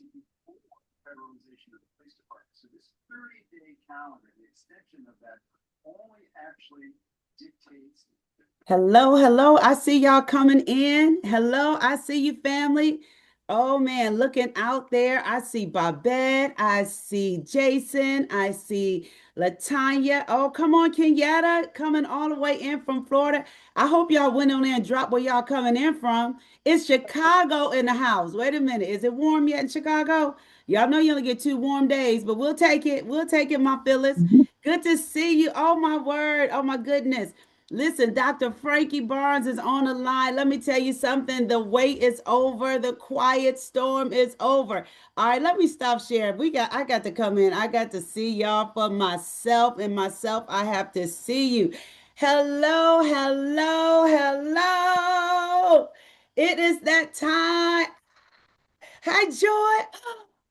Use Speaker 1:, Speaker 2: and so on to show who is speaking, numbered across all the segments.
Speaker 1: federalization of the police department. So this 30-day calendar, the extension of that, only actually dictates. Hello, hello. I see y'all coming in. Hello, I see you, family. Oh man, looking out there. I see Babette. I see Jason. I see Latanya. Oh, come on, Kenyatta, coming all the way in from Florida. I hope y'all went on there and dropped where y'all coming in from. It's Chicago in the house. Wait a minute. Is it warm yet in Chicago? Y'all know you only get 2 warm days, but we'll take it. We'll take it, my Phyllis. Good to see you. Oh, my word. Oh, my goodness. Listen, Dr. Frankie Barnes is on the line. Let me tell you something. The wait is over. The quiet storm is over. All right, let me stop sharing. I got to come in. I got to see y'all for myself, and myself, I have to see you. Hello, hello, hello. It is that time. Hi, Joy.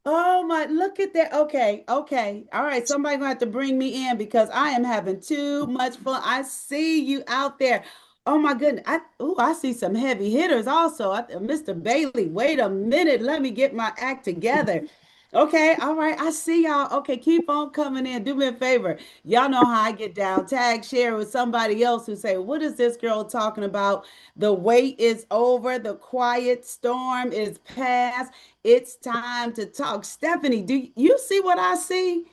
Speaker 1: Oh my, look at that. Okay, okay. All right, somebody gonna have to bring me in because I am having too much fun. I see you out there. Oh my goodness. I see some heavy hitters also. Mr. Bailey, wait a minute. Let me get my act together. Okay, all right. I see y'all. Okay, keep on coming in. Do me a favor. Y'all know how I get down. Tag share with somebody else who say, "What is this girl talking about? The wait is over. The quiet storm is past. It's time to talk." Stephanie, do you see what I see?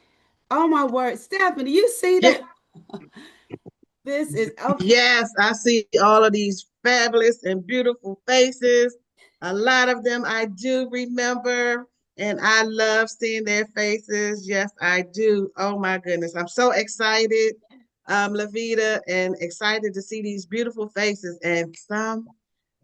Speaker 1: Oh my word, Stephanie, you see
Speaker 2: Yeah,
Speaker 1: that? This is okay.
Speaker 2: yes, I see all of these fabulous and beautiful faces. A lot of them I do remember, and I love seeing their faces. Yes, I do. Oh my goodness, I'm so excited, Laveda, and excited to see these beautiful faces and some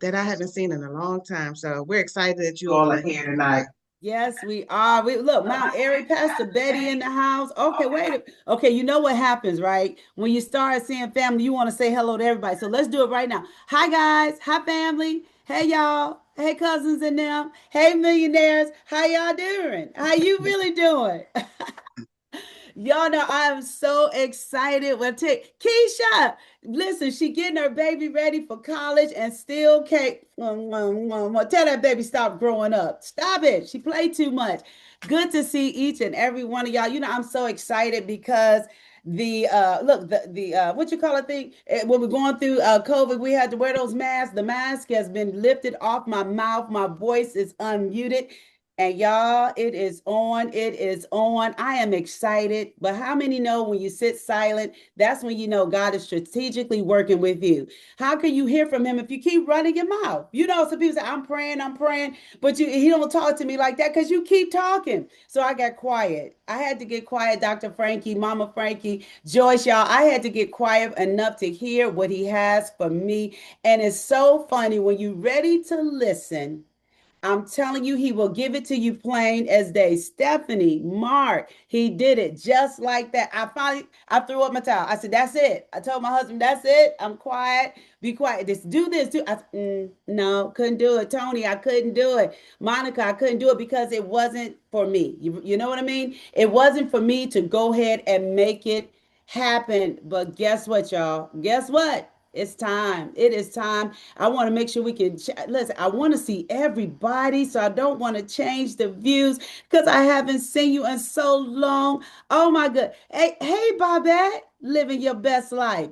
Speaker 2: that I haven't seen in a long time. So we're excited that you all are here tonight.
Speaker 1: Yes, we are. We look, Mount Airy, Pastor Betty in the house. Okay, wait. Okay, you know what happens, right? When you start seeing family, you want to say hello to everybody. So let's do it right now. Hi guys. Hi family. Hey y'all. Hey cousins and them. Hey millionaires. How y'all doing? How you really doing? Y'all know I am so excited. Well, take Keisha. Listen, she getting her baby ready for college and still can't. Tell that baby stop growing up. Stop it. She played too much. Good to see each and every one of y'all. You know, I'm so excited because the look the what you call it thing when we're going through COVID, we had to wear those masks. The mask has been lifted off my mouth. My voice is unmuted. And y'all, it is on. It is on. I am excited. But how many know when you sit silent, that's when you know God is strategically working with you? How can you hear from him if you keep running your mouth? You know, some people say, I'm praying, but he don't talk to me like that because you keep talking. So I got quiet. I had to get quiet, Dr. Frankie, Mama Frankie, Joyce, y'all. I had to get quiet enough to hear what he has for me. And it's so funny when you're ready to listen. I'm telling you, he will give it to you plain as day. Stephanie, Mark, he did it just like that. I threw up my towel. I said, "That's it." I told my husband, "That's it. I'm quiet. Be quiet. Just do this too." No, couldn't do it. Tony, I couldn't do it. Monica, I couldn't do it because it wasn't for me. You know what I mean? It wasn't for me to go ahead and make it happen. But guess what, y'all? Guess what? It's time. It is time. I want to make sure we can listen. I want to see everybody, so I don't want to change the views because I haven't seen you in so long. Oh my God! Hey, Bobette, living your best life.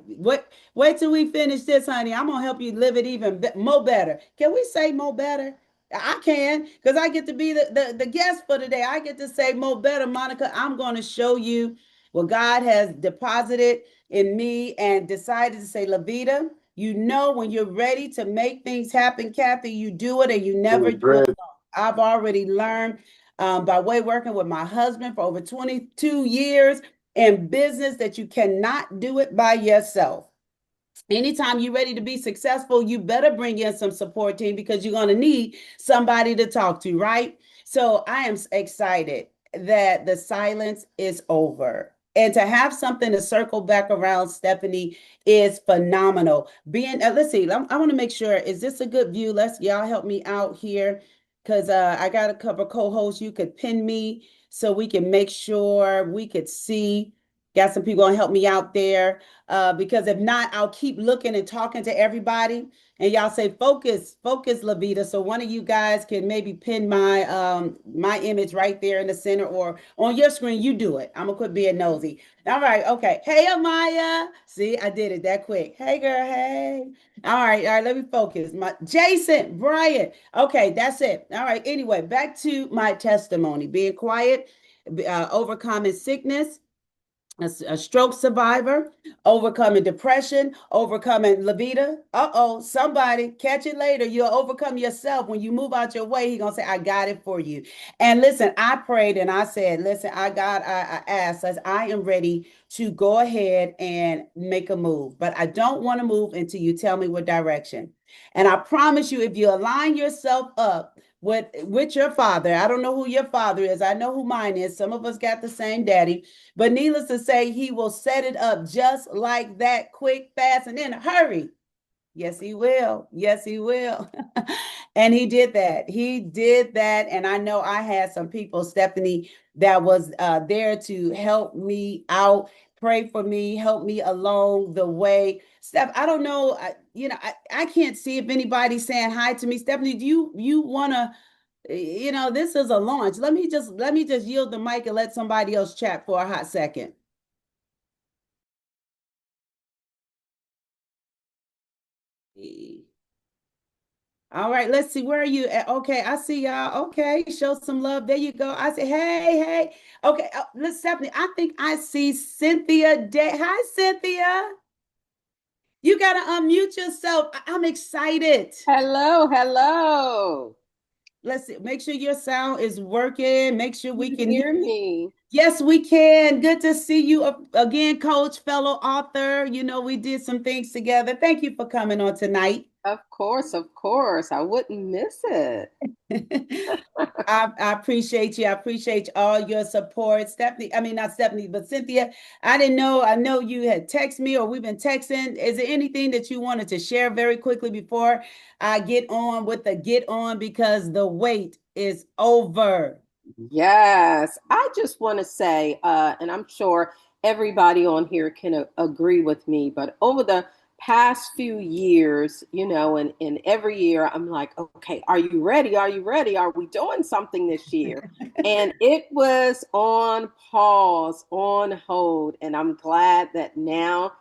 Speaker 1: Wait till we finish this, honey. I'm gonna help you live it even more better. Can we say more better? I can because I get to be the guest for today. I get to say more better, Monica. I'm going to show you what God has deposited in me and decided to say, Lavita, you know, when you're ready to make things happen, Kathy, you do it and you never do it alone. I've already learned by way working with my husband for over 22 years in business that you cannot do it by yourself. Anytime you're ready to be successful, you better bring in some support team because you're going to need somebody to talk to, right? So I am excited that the silence is over. And to have something to circle back around, Stephanie, is phenomenal. Let's see, I want to make sure, is this a good view? Y'all help me out here because I got a couple co hosts. You could pin me so we can make sure we could see. Got some people gonna help me out there. Because if not, I'll keep looking and talking to everybody. And y'all say focus, focus, Lavita. So one of you guys can maybe pin my image right there in the center or on your screen. You do it. I'm gonna quit being nosy. All right, okay. Hey, Amaya. See, I did it that quick. Hey, girl. Hey. All right. Let me focus. My Jason, Brian. Okay, that's it. All right. Anyway, back to my testimony. Being quiet, overcoming sickness, a stroke survivor, overcoming depression, overcoming libido. Uh-oh, somebody catch it later. You'll overcome yourself. When you move out your way, he's gonna say, I got it for you. And listen, I prayed and I said, listen, I asked, as I am ready to go ahead and make a move, but I don't want to move until you tell me what direction. And I promise you, if you align yourself up with your father, I don't know who your father is. I know who mine is. Some of us got the same daddy. But needless to say, he will set it up just like that, quick, fast, and in a hurry. Yes, he will. Yes, he will. And he did that. He did that. And I know I had some people, Stephanie, that was there to help me out, pray for me, help me along the way. Steph, I don't know. I can't see if anybody's saying hi to me. Stephanie, do you want to? This is a launch. Let me just yield the mic and let somebody else chat for a hot second. All right, let's see. Where are you at? Okay, I see y'all. Okay, show some love. There you go. I say, hey, hey. Okay, let's Stephanie. I think I see Cynthia Day. Hi, Cynthia. You gotta unmute yourself. I'm excited.
Speaker 3: Hello, hello.
Speaker 1: Let's see. Make sure your sound is working. Make sure
Speaker 3: Can
Speaker 1: we
Speaker 3: you
Speaker 1: can hear
Speaker 3: hear
Speaker 1: you.
Speaker 3: me?
Speaker 1: Yes, we can. Good to see you again, coach, fellow author. We did some things together. Thank you for coming on tonight.
Speaker 3: Of course, of course. I wouldn't miss it.
Speaker 1: I appreciate you. I appreciate all your support. Stephanie, I mean, not Stephanie, but Cynthia, I didn't know. I know you had texted me or we've been texting. Is there anything that you wanted to share very quickly before I get on with the get on because the wait is over?
Speaker 3: Yes, I just want to say, and I'm sure everybody on here can agree with me, but over the past few years, and every year I'm like, okay, are you ready? Are you ready? Are we doing something this year? And it was on pause, on hold, and I'm glad that now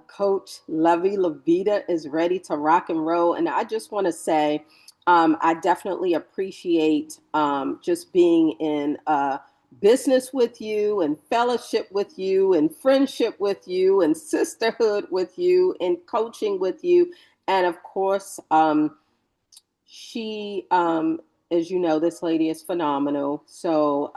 Speaker 3: Coach Lovey Laveda is ready to rock and roll. And I just want to say, I definitely appreciate just being in business with you and fellowship with you and friendship with you and sisterhood with you and coaching with you. And of course, she, as you know, this lady is phenomenal. So,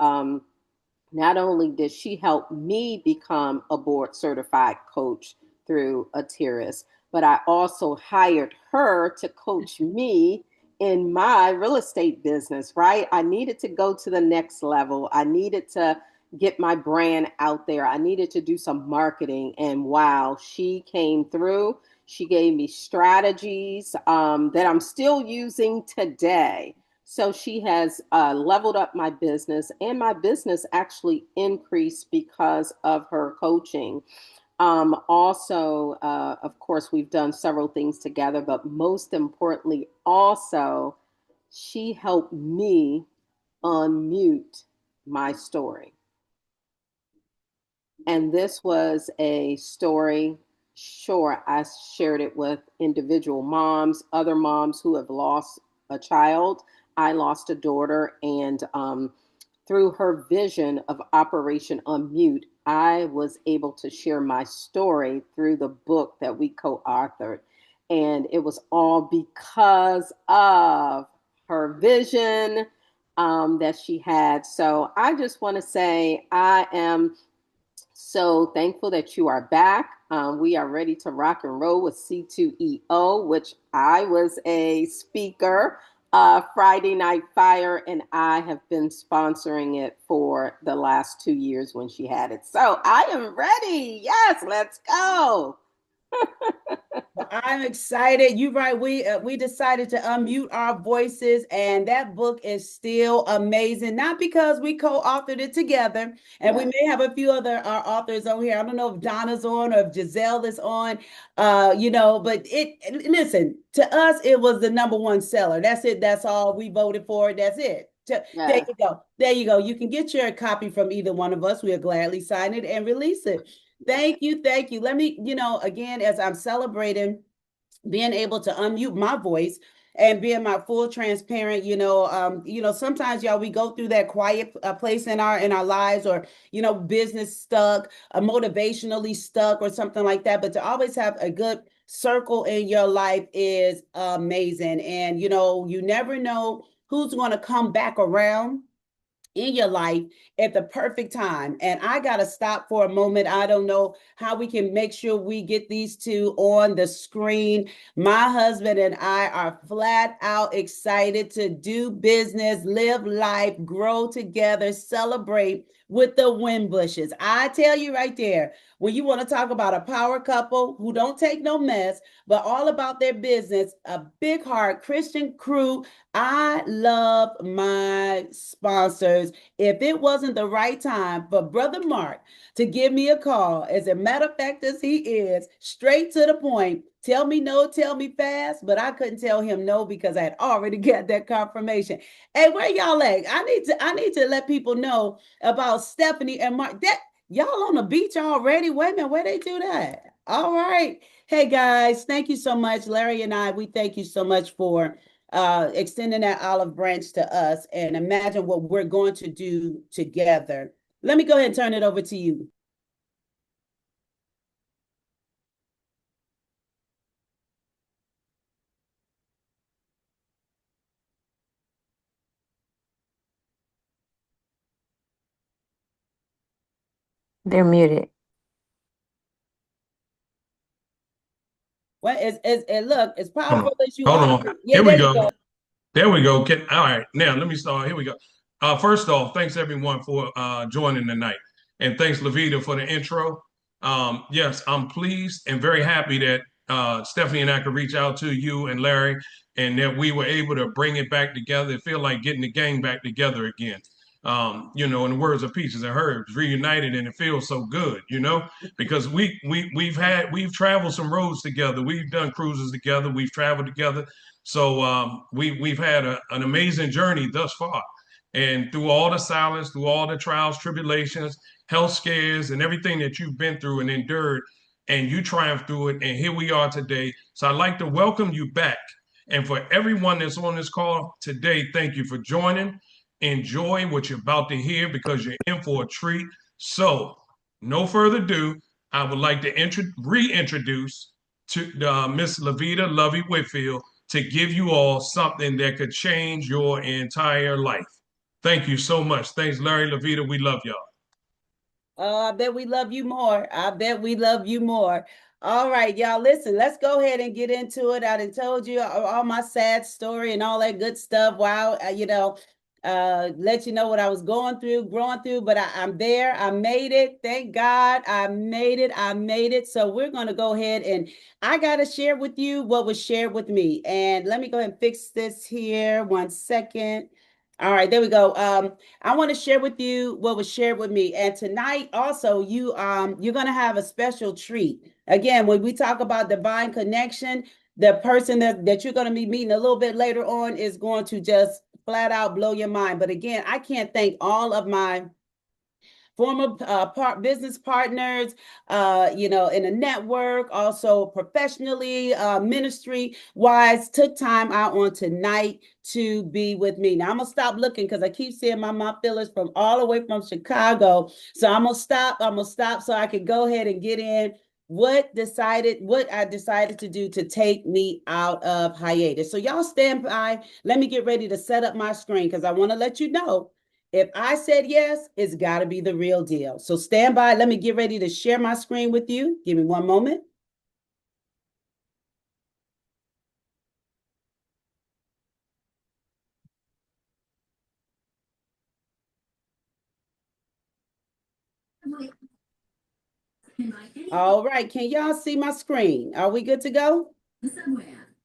Speaker 3: not only did she help me become a board certified coach through Atiris, but I also hired her to coach me in my real estate business, right? I needed to go to the next level. I needed to get my brand out there. I needed to do some marketing. And wow, she came through. She gave me strategies that I'm still using today. So she has leveled up my business, and my business actually increased because of her coaching. Also, of course, we've done several things together, but most importantly, also, she helped me unmute my story. And this was a story, sure, I shared it with individual moms, other moms who have lost a child. I lost a daughter, and through her vision of Operation Unmute, I was able to share my story through the book that we co authored. And it was all because of her vision that she had. So I just want to say I am so thankful that you are back. We are ready to rock and roll with C2EO, which I was a speaker, Friday Night Fire, and I have been sponsoring it for the last 2 years when she had it. So I am ready. Yes, let's go.
Speaker 1: I'm excited. You're right. We decided to unmute our voices, and that book is still amazing. Not because we co-authored it together, and we
Speaker 3: Yeah.
Speaker 1: may have a few other authors on here. I don't know if Donna's on or if Giselle is on. But listen, to us, it was the number one seller. That's it. That's all we voted for. That's it. There
Speaker 3: Yes.
Speaker 1: you go. There you go. You can get your copy from either one of us. We'll gladly sign it and release it. Thank you. Thank you. Let me, again, as I'm celebrating being able to unmute my voice and being my full transparent, sometimes y'all we go through that quiet place in our lives, or business stuck, motivationally stuck or something like that, but to always have a good circle in your life is amazing. And you never know who's going to come back around in your life at the perfect time. And I got to stop for a moment. I don't know how we can make sure we get these two on the screen. My husband and I are flat out excited to do business, live life, grow together, celebrate with the Winbushes. I tell you right there, when you want to talk about a power couple who don't take no mess, but all about their business, a big heart Christian crew. I love my sponsors. If it wasn't the right time for Brother Mark to give me a call, as a matter of fact, as he is, straight to the point, tell me no, tell me fast, but I couldn't tell him no because I had already got that confirmation. Hey, where y'all at? I need to let people know about Stephanie and Mark. That y'all on the beach already? Wait a minute, where they do that? All right. Hey guys, thank you so much. Larry and I, we thank you so much for extending that olive branch to us, and imagine what we're going to do together. Let me go ahead and turn it over to you.
Speaker 4: They're muted.
Speaker 1: Well, look, as
Speaker 5: Hold on.
Speaker 1: powerful as you
Speaker 5: Hold
Speaker 1: are.
Speaker 5: on.
Speaker 1: Yeah,
Speaker 5: Here we
Speaker 1: there you
Speaker 5: go.
Speaker 1: go.
Speaker 5: There we go. All right. Now let me start. Here we go. First off, thanks everyone for joining tonight. And thanks, Laveda, for the intro. Yes, I'm pleased and very happy that Stephanie and I could reach out to you and Larry, and that we were able to bring it back together. It feel like getting the gang back together again. In the words of Peaches and Herbs, reunited, and it feels so good, because we've traveled some roads together. We've done cruises together. We've traveled together. So we've had an amazing journey thus far. And through all the silence, through all the trials, tribulations, health scares, and everything that you've been through and endured, and you triumphed through it. And here we are today. So I'd like to welcome you back. And for everyone that's on this call today, thank you for joining. Enjoy what you're about to hear because you're in for a treat. So, no further ado, I would like to reintroduce to Miss Laveda Lovey Whitfield to give you all something that could change your entire life. Thank you so much. Thanks, Larry Laveda. We love y'all.
Speaker 1: I bet we love you more. I bet we love you more. All right, y'all, listen, let's go ahead and get into it. I done told you all my sad story and all that good stuff. Wow, let you know what I was going through, growing through, but I'm there. I made it. Thank God I made it. I made it. So we're going to go ahead and I got to share with you what was shared with me. And let me go ahead and fix this here. 1 second. All right, there we go. I want to share with you what was shared with me. And tonight also you're going to have a special treat. Again, when we talk about divine connection, the person that you're going to be meeting a little bit later on is going to just flat out blow your mind. But again, I can't thank all of my former business partners, in a network, also professionally, ministry wise, took time out on tonight to be with me. Now I'm gonna stop looking because I keep seeing my feelers from all the way from Chicago. So I'm gonna stop. I'm gonna stop so I can go ahead and get in what I decided to do to take me out of hiatus. So y'all stand by. Let me get ready to set up my screen because I want to let you know if I said yes, it's got to be the real deal. So stand by. Let me get ready to share my screen with you. Give me one moment. All right, can y'all see my screen? Are we good to go?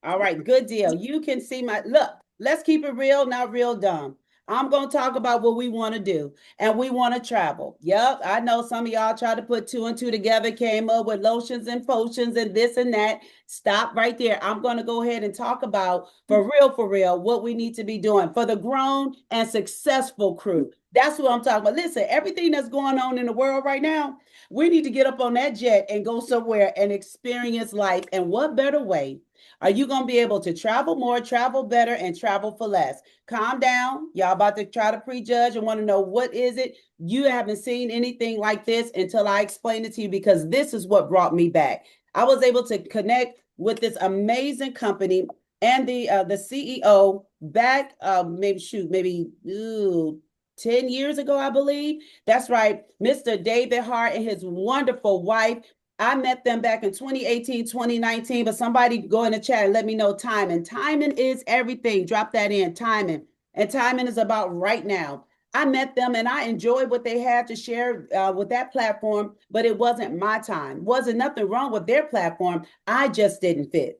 Speaker 1: All right, good deal. You can see my look. Let's keep it real, not real dumb. I'm going to talk about what we want to do, and we want to travel. Yep, I know some of y'all try to put two and two together, came up with lotions and potions and this and that. Stop right there. I'm going to go ahead and talk about for real, what we need to be doing for the grown and successful crew. That's what I'm talking about. Listen, everything that's going on in the world right now, we need to get up on that jet and go somewhere and experience life. And what better way are you going to be able to travel more, travel better, and travel for less? Calm down. Y'all about to try to prejudge and want to know what is it. You haven't seen anything like this until I explain it to you, because this is what brought me back. I was able to connect with this amazing company and the CEO back maybe 10 years ago, I believe. That's right. Mr. David Hart and his wonderful wife. I met them back in 2018, 2019, but somebody go in the chat and let me know timing. Timing is everything. Drop that in, timing. And timing is about right now. I met them and I enjoyed what they had to share with that platform, but it wasn't my time. Wasn't nothing wrong with their platform. I just didn't fit.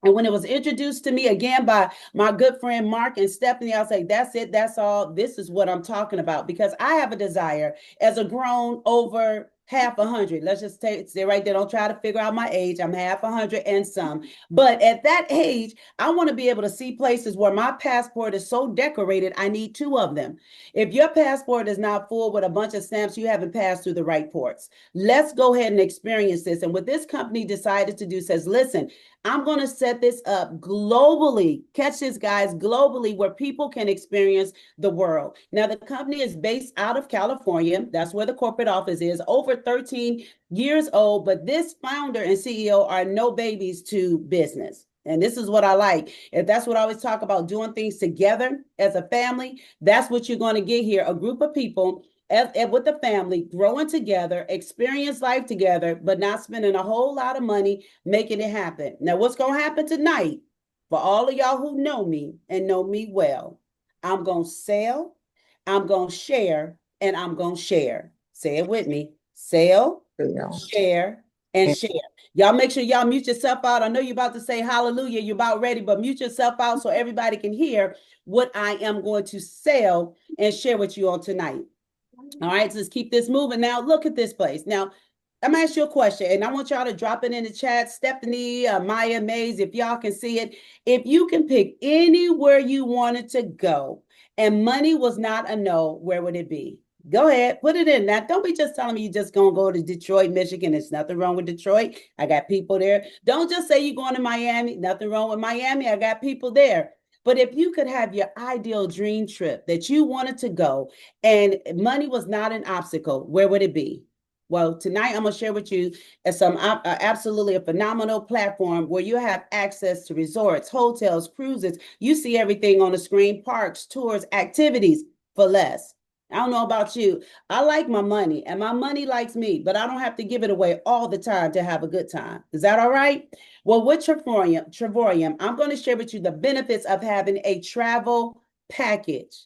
Speaker 1: And when it was introduced to me again by my good friend Mark and Stephanie, I was like, that's it. That's all. This is what I'm talking about, because I have a desire as a grown over half 100. Let's just stay right there. Don't try to figure out my age. I'm half 100 and some. But at that age, I want to be able to see places where my passport is so decorated, I need two of them. If your passport is not full with a bunch of stamps, you haven't passed through the right ports. Let's go ahead and experience this. And what this company decided to do says, listen, I'm going to set this up globally. Catch this, guys, globally, where people can experience the world. Now, the company is based out of California. That's where the corporate office is, over 13 years old. But this founder and CEO are no babies to business. And this is what I like. If that's what I always talk about, doing things together as a family, that's what you're going to get here. A group of people with the family, growing together, experience life together, but not spending a whole lot of money making it happen. Now, what's going to happen tonight, for all of y'all who know me and know me well, I'm going to sell, I'm going to share, and I'm going to share. Say it with me. Sell, share, and share. Y'all make sure y'all mute yourself out. I know you're about to say hallelujah. You're about ready, but mute yourself out so everybody can hear what I am going to sell and share with you on tonight. All right, so let's keep this moving. Now, look at this place. Now, I'm gonna ask you a question, and I want y'all to drop it in the chat. Stephanie, Maya, Mays, if y'all can see it. If you can pick anywhere you wanted to go and money was not a no, where would it be? Go ahead, put it in. Now, don't be just telling me you're just gonna go to Detroit, Michigan. There's nothing wrong with Detroit. I got people there. Don't just say you're going to Miami. Nothing wrong with Miami. I got people there. But if you could have your ideal dream trip that you wanted to go and money was not an obstacle, where would it be? Well, tonight I'm going to share with you some absolutely a phenomenal platform where you have access to resorts, hotels, cruises. You see everything on the screen, parks, tours, activities for less. I don't know about you. I like my money and my money likes me, but I don't have to give it away all the time to have a good time. Is that all right? Well, with Trevorium, I'm going to share with you the benefits of having a travel package.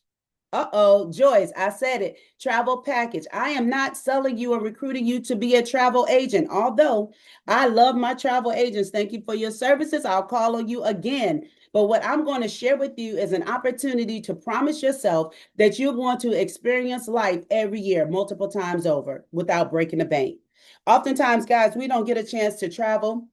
Speaker 1: Uh-oh, Joyce, I said it. Travel package. I am not selling you or recruiting you to be a travel agent, although I love my travel agents. Thank you for your services. I'll call on you again. But what I'm going to share with you is an opportunity to promise yourself that you're going to experience life every year, multiple times over, without breaking the bank. Oftentimes, guys, we don't get a chance to travel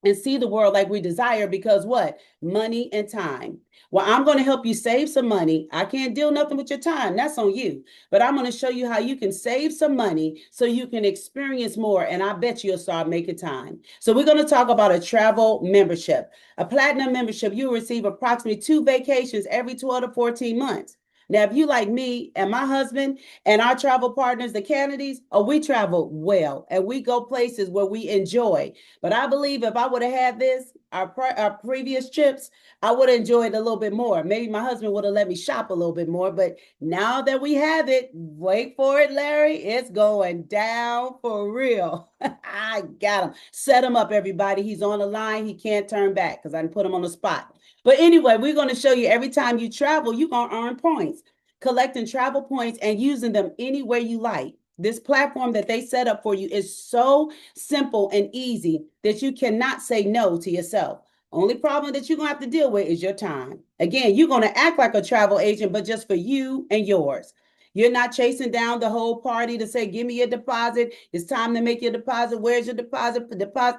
Speaker 1: and see the world like we desire because what? Money and time. Well, I'm going to help you save some money. I can't deal nothing with your time. That's on you. But I'm going to show you how you can save some money so you can experience more. And I bet you'll start making time. So we're going to talk about a travel membership. A platinum membership, you'll receive approximately 2 vacations every 12 to 14 months. Now, if you like me and my husband and our travel partners, the Kennedys, we travel well and we go places where we enjoy. But I believe if I would have had this, our previous trips, I would have enjoyed a little bit more. Maybe my husband would have let me shop a little bit more. But now that we have it, wait for it, Larry, it's going down for real. I got him. Set him up, everybody. He's on the line. He can't turn back because I didn't put him on the spot. But anyway, we're going to show you every time you travel, you're going to earn points, collecting travel points and using them any way you like. This platform that they set up for you is so simple and easy that you cannot say no to yourself. Only problem that you're going to have to deal with is your time. Again, you're going to act like a travel agent, but just for you and yours. You're not chasing down the whole party to say, give me your deposit. It's time to make your deposit. Where's your deposit? Deposit.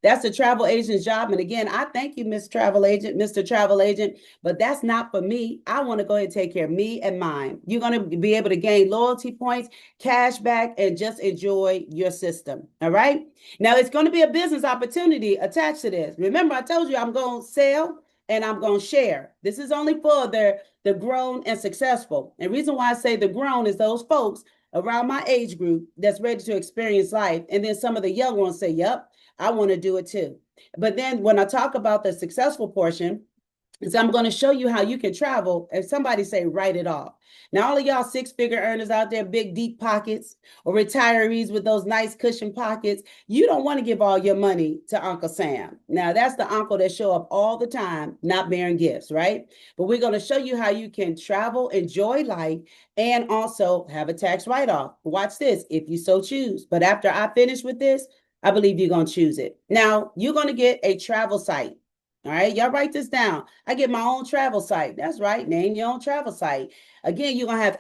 Speaker 1: That's the travel agent's job. And again, I thank you, Miss Travel Agent, Mr. Travel Agent, but that's not for me. I want to go ahead and take care of me and mine. You're going to be able to gain loyalty points, cash back, and just enjoy your system. All right. Now, it's going to be a business opportunity attached to this. Remember, I told you I'm going to sell and I'm going to share. This is only for the grown and successful. And the reason why I say the grown is those folks around my age group that's ready to experience life. And then some of the young ones say, yep, I want to do it too. But then when I talk about the successful portion, so I'm going to show you how you can travel. If somebody say, write it off. Now, all of y'all six-figure earners out there, big, deep pockets, or retirees with those nice cushion pockets, you don't want to give all your money to Uncle Sam. Now, that's the uncle that show up all the time, not bearing gifts, right? But we're going to show you how you can travel, enjoy life, and also have a tax write-off. Watch this, if you so choose. But after I finish with this, I believe you're going to choose it. Now, you're going to get a travel site. All right, y'all write this down. I get my own travel site. That's right. Name your own travel site. Again, you're going to have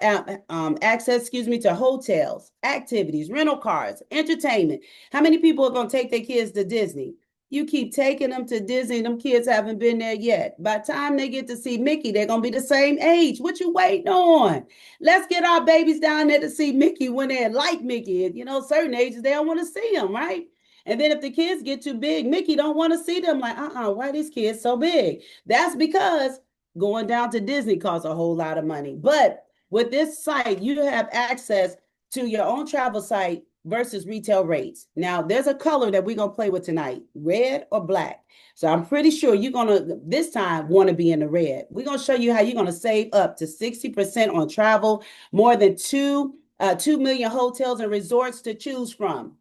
Speaker 1: access, to hotels, activities, rental cars, entertainment. How many people are going to take their kids to Disney? You keep taking them to Disney. Them kids haven't been there yet. By the time they get to see Mickey, they're going to be the same age. What you waiting on? Let's get our babies down there to see Mickey when they're like Mickey. Certain ages, they don't want to see him, right? And then if the kids get too big, Mickey don't want to see them. Like, why are these kids so big? That's because going down to Disney costs a whole lot of money. But with this site, you have access to your own travel site versus retail rates. Now, there's a color that we're going to play with tonight, red or black. So I'm pretty sure you're going to, this time, want to be in the red. We're going to show you how you're going to save up to 60% on travel, more than 2 million hotels and resorts to choose from.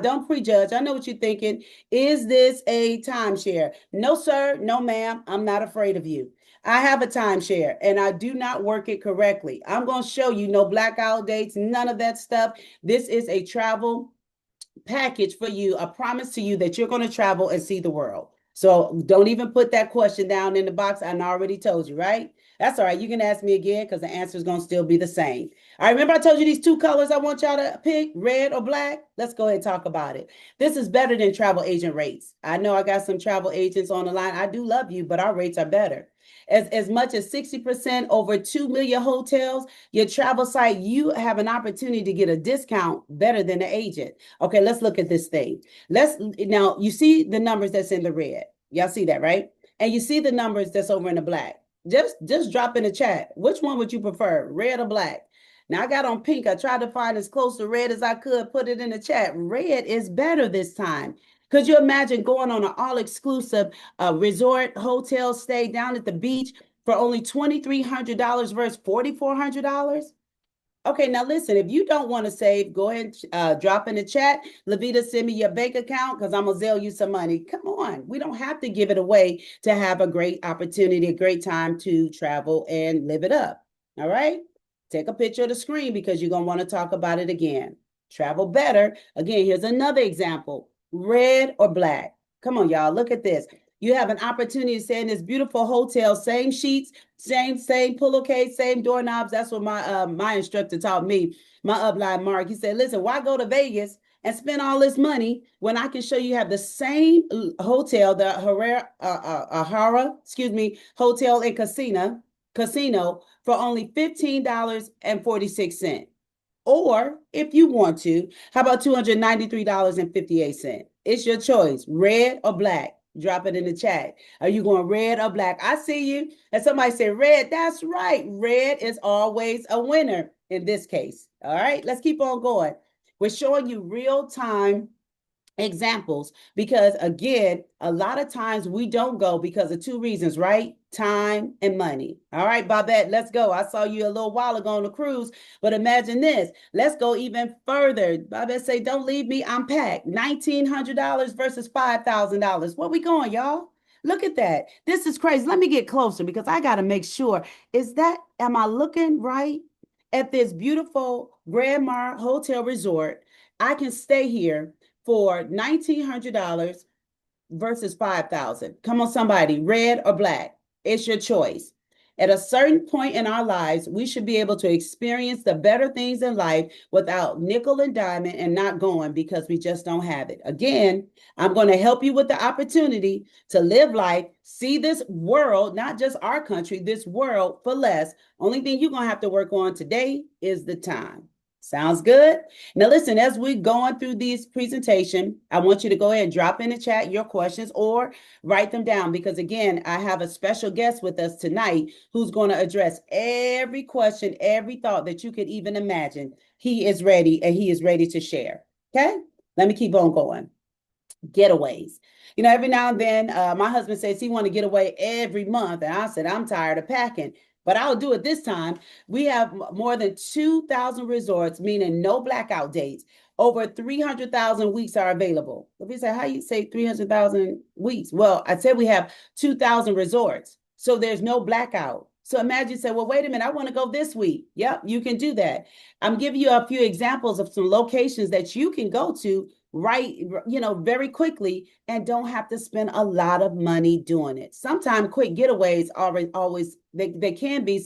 Speaker 1: Don't prejudge. I know what you're thinking. Is this a timeshare? No, sir. No, ma'am. I'm not afraid of you. I have a timeshare and I do not work it correctly. I'm going to show you no blackout dates, none of that stuff. This is a travel package for you, a promise to you that you're going to travel and see the world. So don't even put that question down in the box. I already told you, right? That's all right. You can ask me again because the answer is going to still be the same. All right, remember I told you these 2 colors I want y'all to pick, red or black? Let's go ahead and talk about it. This is better than travel agent rates. I know I got some travel agents on the line. I do love you, but our rates are better. As much as 60% over 2 million hotels, your travel site, you have an opportunity to get a discount better than the agent. Okay, let's look at this thing. Now you see the numbers that's in the red. Y'all see that, right? And you see the numbers that's over in the black. Just drop in the chat. Which one would you prefer, red or black? Now I got on pink. I tried to find as close to red as I could, put it in the chat. Red is better this time. Could you imagine going on an all-exclusive resort hotel stay down at the beach for only $2,300 versus $4,400? Okay, now listen, if you don't want to save, go ahead and drop in the chat. Laveda, send me your bank account because I'm going to Zelle you some money. Come on. We don't have to give it away to have a great opportunity, a great time to travel and live it up. All right? Take a picture of the screen because you're going to want to talk about it again. Travel better. Again, here's another example. Red or black. Come on, y'all. Look at this. You have an opportunity to stay in this beautiful hotel, same sheets, same pillowcase, same doorknobs. That's what my instructor taught me, my upline Mark. He said, listen, why go to Vegas and spend all this money when I can show you have the same hotel, the Ahara, hotel and casino for only $15.46. Or if you want to, how about $293.58? It's your choice, red or black. Drop it in the chat. Are you going red or black? I see you. And somebody said red. That's right. Red is always a winner in this case. All right, let's keep on going. We're showing you real-time examples because, again, a lot of times we don't go because of 2 reasons, right? Time and money. All right, Babette, let's go. I saw you a little while ago on the cruise, but imagine this. Let's go even further. Babette say, don't leave me. I'm packed. $1,900 versus $5,000. Where we going, y'all? Look at that. This is crazy. Let me get closer because I got to make sure. Am I looking right? at this beautiful Grand Mar Hotel Resort. I can stay here for $1,900 versus 5,000. Come on, somebody, red or black. It's your choice. At a certain point in our lives, we should be able to experience the better things in life without nickel and diamond and not going because we just don't have it. Again, I'm going to help you with the opportunity to live life, see this world, not just our country, this world for less. Only thing you're going to have to work on today is the time. Sounds good? Now, listen, as we're going through this presentation, I want you to go ahead and drop in the chat your questions or write them down because, again, I have a special guest with us tonight who's going to address every question, every thought that you could even imagine. He is ready and he is ready to share. Okay? Let me keep on going. Getaways. Every now and then, my husband says he want to get away every month. And I said, I'm tired of packing. But I'll do it this time. We have more than 2,000 resorts, meaning no blackout dates. Over 300,000 weeks are available. If you say, how you say 300,000 weeks? Well, I said we have 2,000 resorts. So there's no blackout. So imagine say, well, wait a minute, I want to go this week. Yep, you can do that. I'm giving you a few examples of some locations that you can go to very quickly and don't have to spend a lot of money doing it. Sometimes quick getaways always they can be,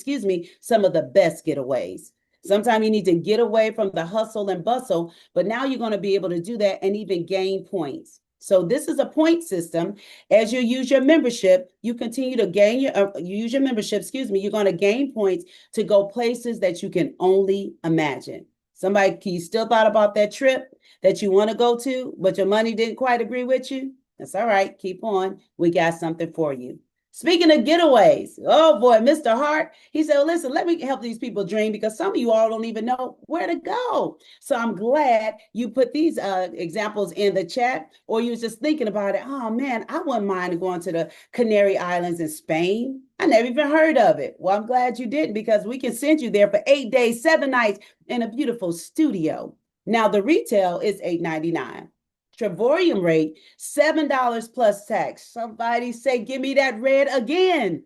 Speaker 1: some of the best getaways. Sometimes you need to get away from the hustle and bustle, but now you're going to be able to do that and even gain points. So this is a point system. As you use your membership, you continue to gain use your membership, you're going to gain points to go places that you can only imagine. Somebody, you still thought about that trip that you want to go to, but your money didn't quite agree with you? That's all right. Keep on. We got something for you. Speaking of getaways, oh boy, Mr. Hart, he said, well, listen, let me help these people dream because some of you all don't even know where to go. So I'm glad you put these examples in the chat, or you was just thinking about it. Oh man, I wouldn't mind going to the Canary Islands in Spain. I never even heard of it. Well, I'm glad you didn't because we can send you there for 8 days, 7 nights in a beautiful studio. Now the retail is $8.99. Trevorium rate, $7 plus tax. Somebody say, give me that red again.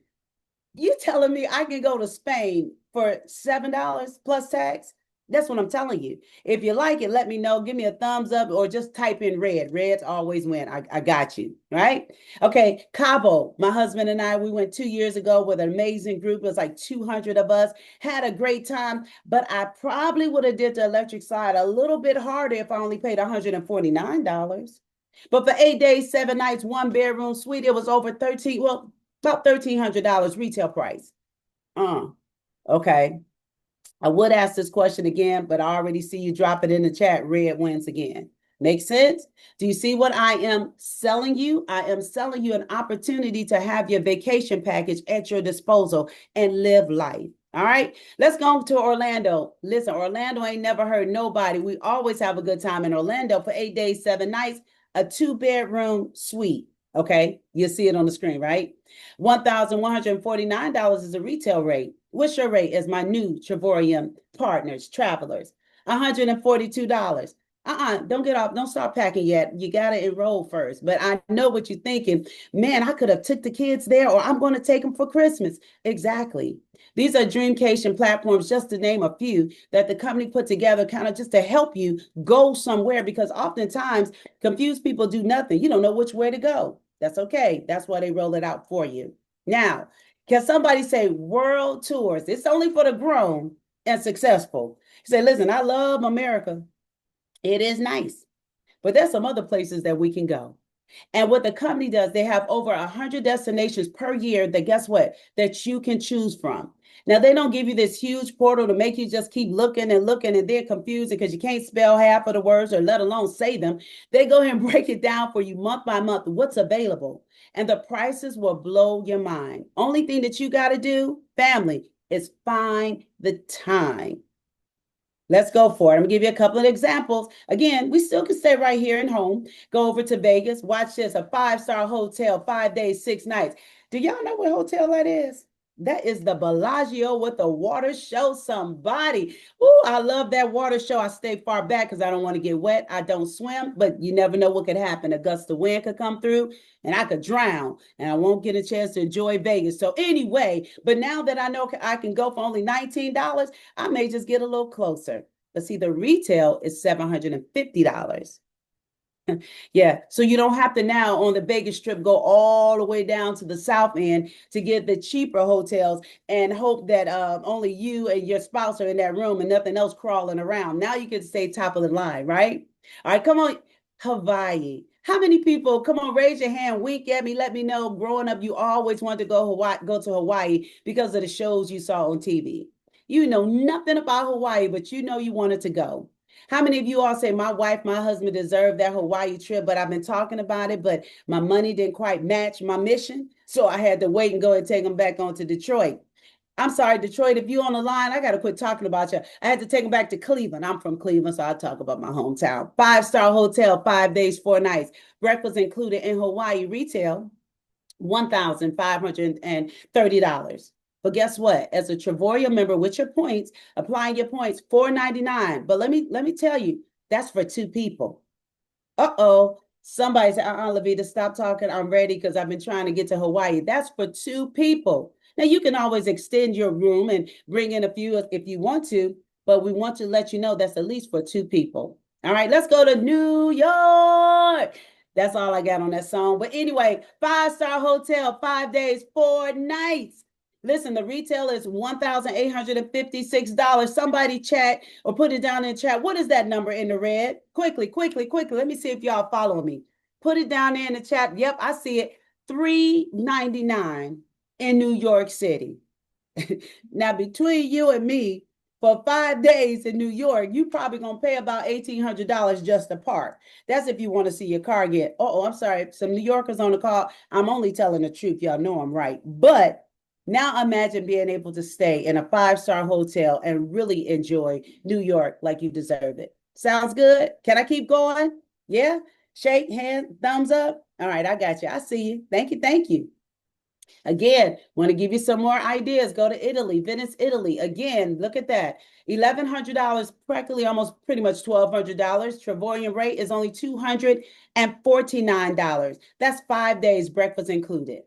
Speaker 1: You telling me I can go to Spain for $7 plus tax? That's what I'm telling you. If you like it, let me know. Give me a thumbs up or just type in red. Reds always win. I got you, right? Okay, Cabo, my husband and I, we went 2 years ago with an amazing group. It was like 200 of us. Had a great time, but I probably would have did the electric slide a little bit harder if I only paid $149. But for 8 days, 7 nights, 1 bedroom suite, it was over about $1,300 retail price. Okay. I would ask this question again, but I already see you drop it in the chat. Red wins again. Make sense? Do you see what I am selling you? I am selling you an opportunity to have your vacation package at your disposal and live life. All right, let's go to Orlando. Listen, Orlando ain't never hurt nobody. We always have a good time in Orlando for 8 days, 7 nights, a 2-bedroom suite. Okay, you'll see it on the screen, right? $1,149 is a retail rate. What's your rate as my new Trevorium partners, travelers? $142. Don't get off. Don't start packing yet. You got to enroll first. But I know what you're thinking. Man, I could have took the kids there, or I'm going to take them for Christmas. Exactly. These are Dreamcation platforms, just to name a few, that the company put together kind of just to help you go somewhere, because oftentimes confused people do nothing. You don't know which way to go. That's okay. That's why they roll it out for you. Now, can somebody say world tours? It's only for the grown and successful. You say, listen, I love America. It is nice, but there's some other places that we can go. And what the company does, they have over 100 destinations per year that, guess what, that you can choose from. Now, they don't give you this huge portal to make you just keep looking and looking and then confused because you can't spell half of the words or let alone say them. They go ahead and break it down for you month by month, what's available. And the prices will blow your mind. Only thing that you got to do, family, is find the time. Let's go for it. I'm gonna give you a couple of examples. Again, we still can stay right here at home. Go over to Vegas. Watch this, a 5-star hotel, 5 days, 6 nights. Do y'all know what hotel that is? That is the Bellagio with the water show. Somebody. Ooh, I love that water show. I stay far back because I don't want to get wet. I don't swim, but you never know what could happen. A gust of wind could come through and I could drown and I won't get a chance to enjoy Vegas. So anyway, but now that I know I can go for only $19, I may just get a little closer. But see, the retail is $750. Yeah, so you don't have to now on the Vegas Strip go all the way down to the south end to get the cheaper hotels and hope that only you and your spouse are in that room and nothing else crawling around. Now you can stay top of the line, right? All right, come on, Hawaii. How many people? Come on, raise your hand, wink at me, let me know. Growing up, you always wanted to go to Hawaii because of the shows you saw on TV. You know nothing about Hawaii, but you know you wanted to go. How many of you all say my wife, my husband deserved that Hawaii trip, but I've been talking about it, but my money didn't quite match my mission. So I had to wait and go and take them back on to Detroit. I'm sorry, Detroit, if you on the line, I got to quit talking about you. I had to take them back to Cleveland. I'm from Cleveland, so I talk about my hometown. 5-star hotel, 5 days, 4 nights. Breakfast included in Hawaii retail, $1,530. But guess what? As a Travoria member with your points, applying your points, $499. But let me tell you, that's for two people. Uh-oh. Somebody said, Laveda, stop talking. I'm ready because I've been trying to get to Hawaii. That's for two people. Now you can always extend your room and bring in a few if you want to, but we want to let you know that's at least for two people. All right, let's go to New York. That's all I got on that song. But anyway, 5-star hotel, 5 days, 4 nights. Listen, the retail is $1,856. Somebody chat or put it down in chat. What is that number in the red? Quickly, quickly, quickly. Let me see if y'all follow me. Put it down there in the chat. Yep, I see it. $399 in New York City. Now, between you and me, for 5 days in New York, you probably gonna pay about $1,800 just to park. That's if you want to see your car get. Oh, I'm sorry, some New Yorkers on the call. I'm only telling the truth. Y'all know I'm right. But now imagine being able to stay in a 5-star hotel and really enjoy New York like you deserve it. Sounds good? Can I keep going? Yeah? Shake, hand, thumbs up. All right, I got you. I see you. Thank you. Thank you. Again, want to give you some more ideas. Go to Italy, Venice, Italy. Again, look at that. $1,100, practically almost pretty much $1,200. Travoyan rate is only $249. That's 5 days, breakfast included.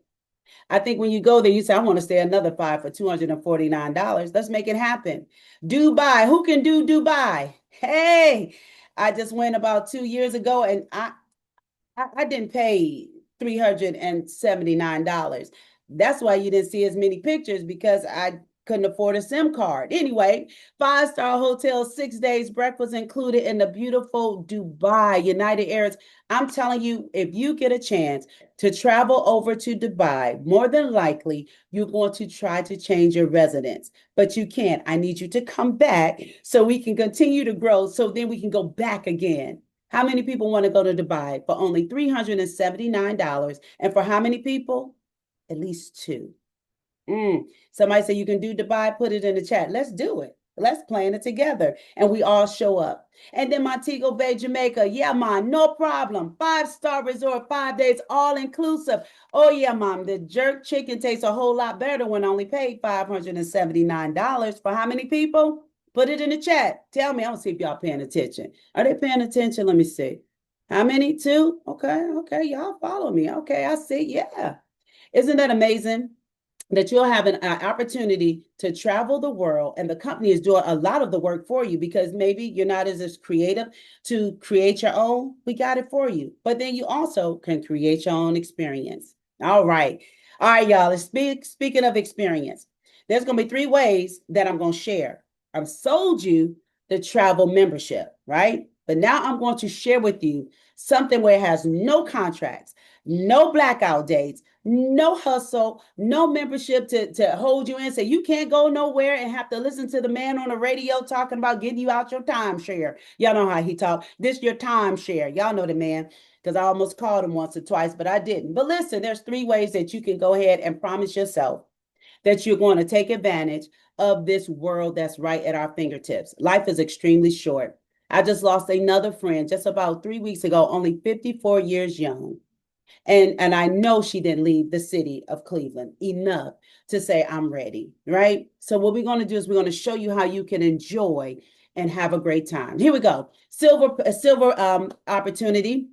Speaker 1: I think when you go there, you say, I want to stay another 5 for $249. Let's make it happen. Dubai. Who can do Dubai? Hey, I just went about 2 years ago and I didn't pay $379. That's why you didn't see as many pictures because I couldn't afford a SIM card. Anyway, 5-star hotel, 6 days, breakfast included in the beautiful Dubai, United Arabs. I'm telling you, if you get a chance to travel over to Dubai, more than likely you're going to try to change your residence, but you can't. I need you to come back so we can continue to grow so then we can go back again. How many people want to go to Dubai for only $379? And for how many people? At least two. Somebody say you can do Dubai, put it in the chat. Let's do it. Let's plan it together. And we all show up. And then Montego Bay, Jamaica. Yeah, mom, no problem. 5-star resort, 5 days, all inclusive. Oh, yeah, mom. The jerk chicken tastes a whole lot better when I only paid $579. For how many people? Put it in the chat. Tell me. I want to see if y'all paying attention. Are they paying attention? Let me see. How many? Two? Okay. Okay. Y'all follow me. Okay. I see. Yeah. Isn't that amazing? That you'll have an opportunity to travel the world and the company is doing a lot of the work for you because maybe you're not as creative to create your own. We got it for you. But then you also can create your own experience. All right. All right, y'all. Speaking of experience, there's going to be 3 ways that I'm going to share. I've sold you the travel membership, right? But now I'm going to share with you something where it has no contracts, no blackout dates, no hustle, no membership to hold you in. So you can't go nowhere and have to listen to the man on the radio talking about getting you out your timeshare. Y'all know how he talk. This your timeshare. Y'all know the man because I almost called him once or twice, but I didn't. But listen, there's 3 ways that you can go ahead and promise yourself that you're going to take advantage of this world that's right at our fingertips. Life is extremely short. I just lost another friend just about 3 weeks ago, only 54 years young. And I know she didn't leave the city of Cleveland enough to say, I'm ready, right? So what we're going to do is we're going to show you how you can enjoy and have a great time. Here we go. Silver opportunity.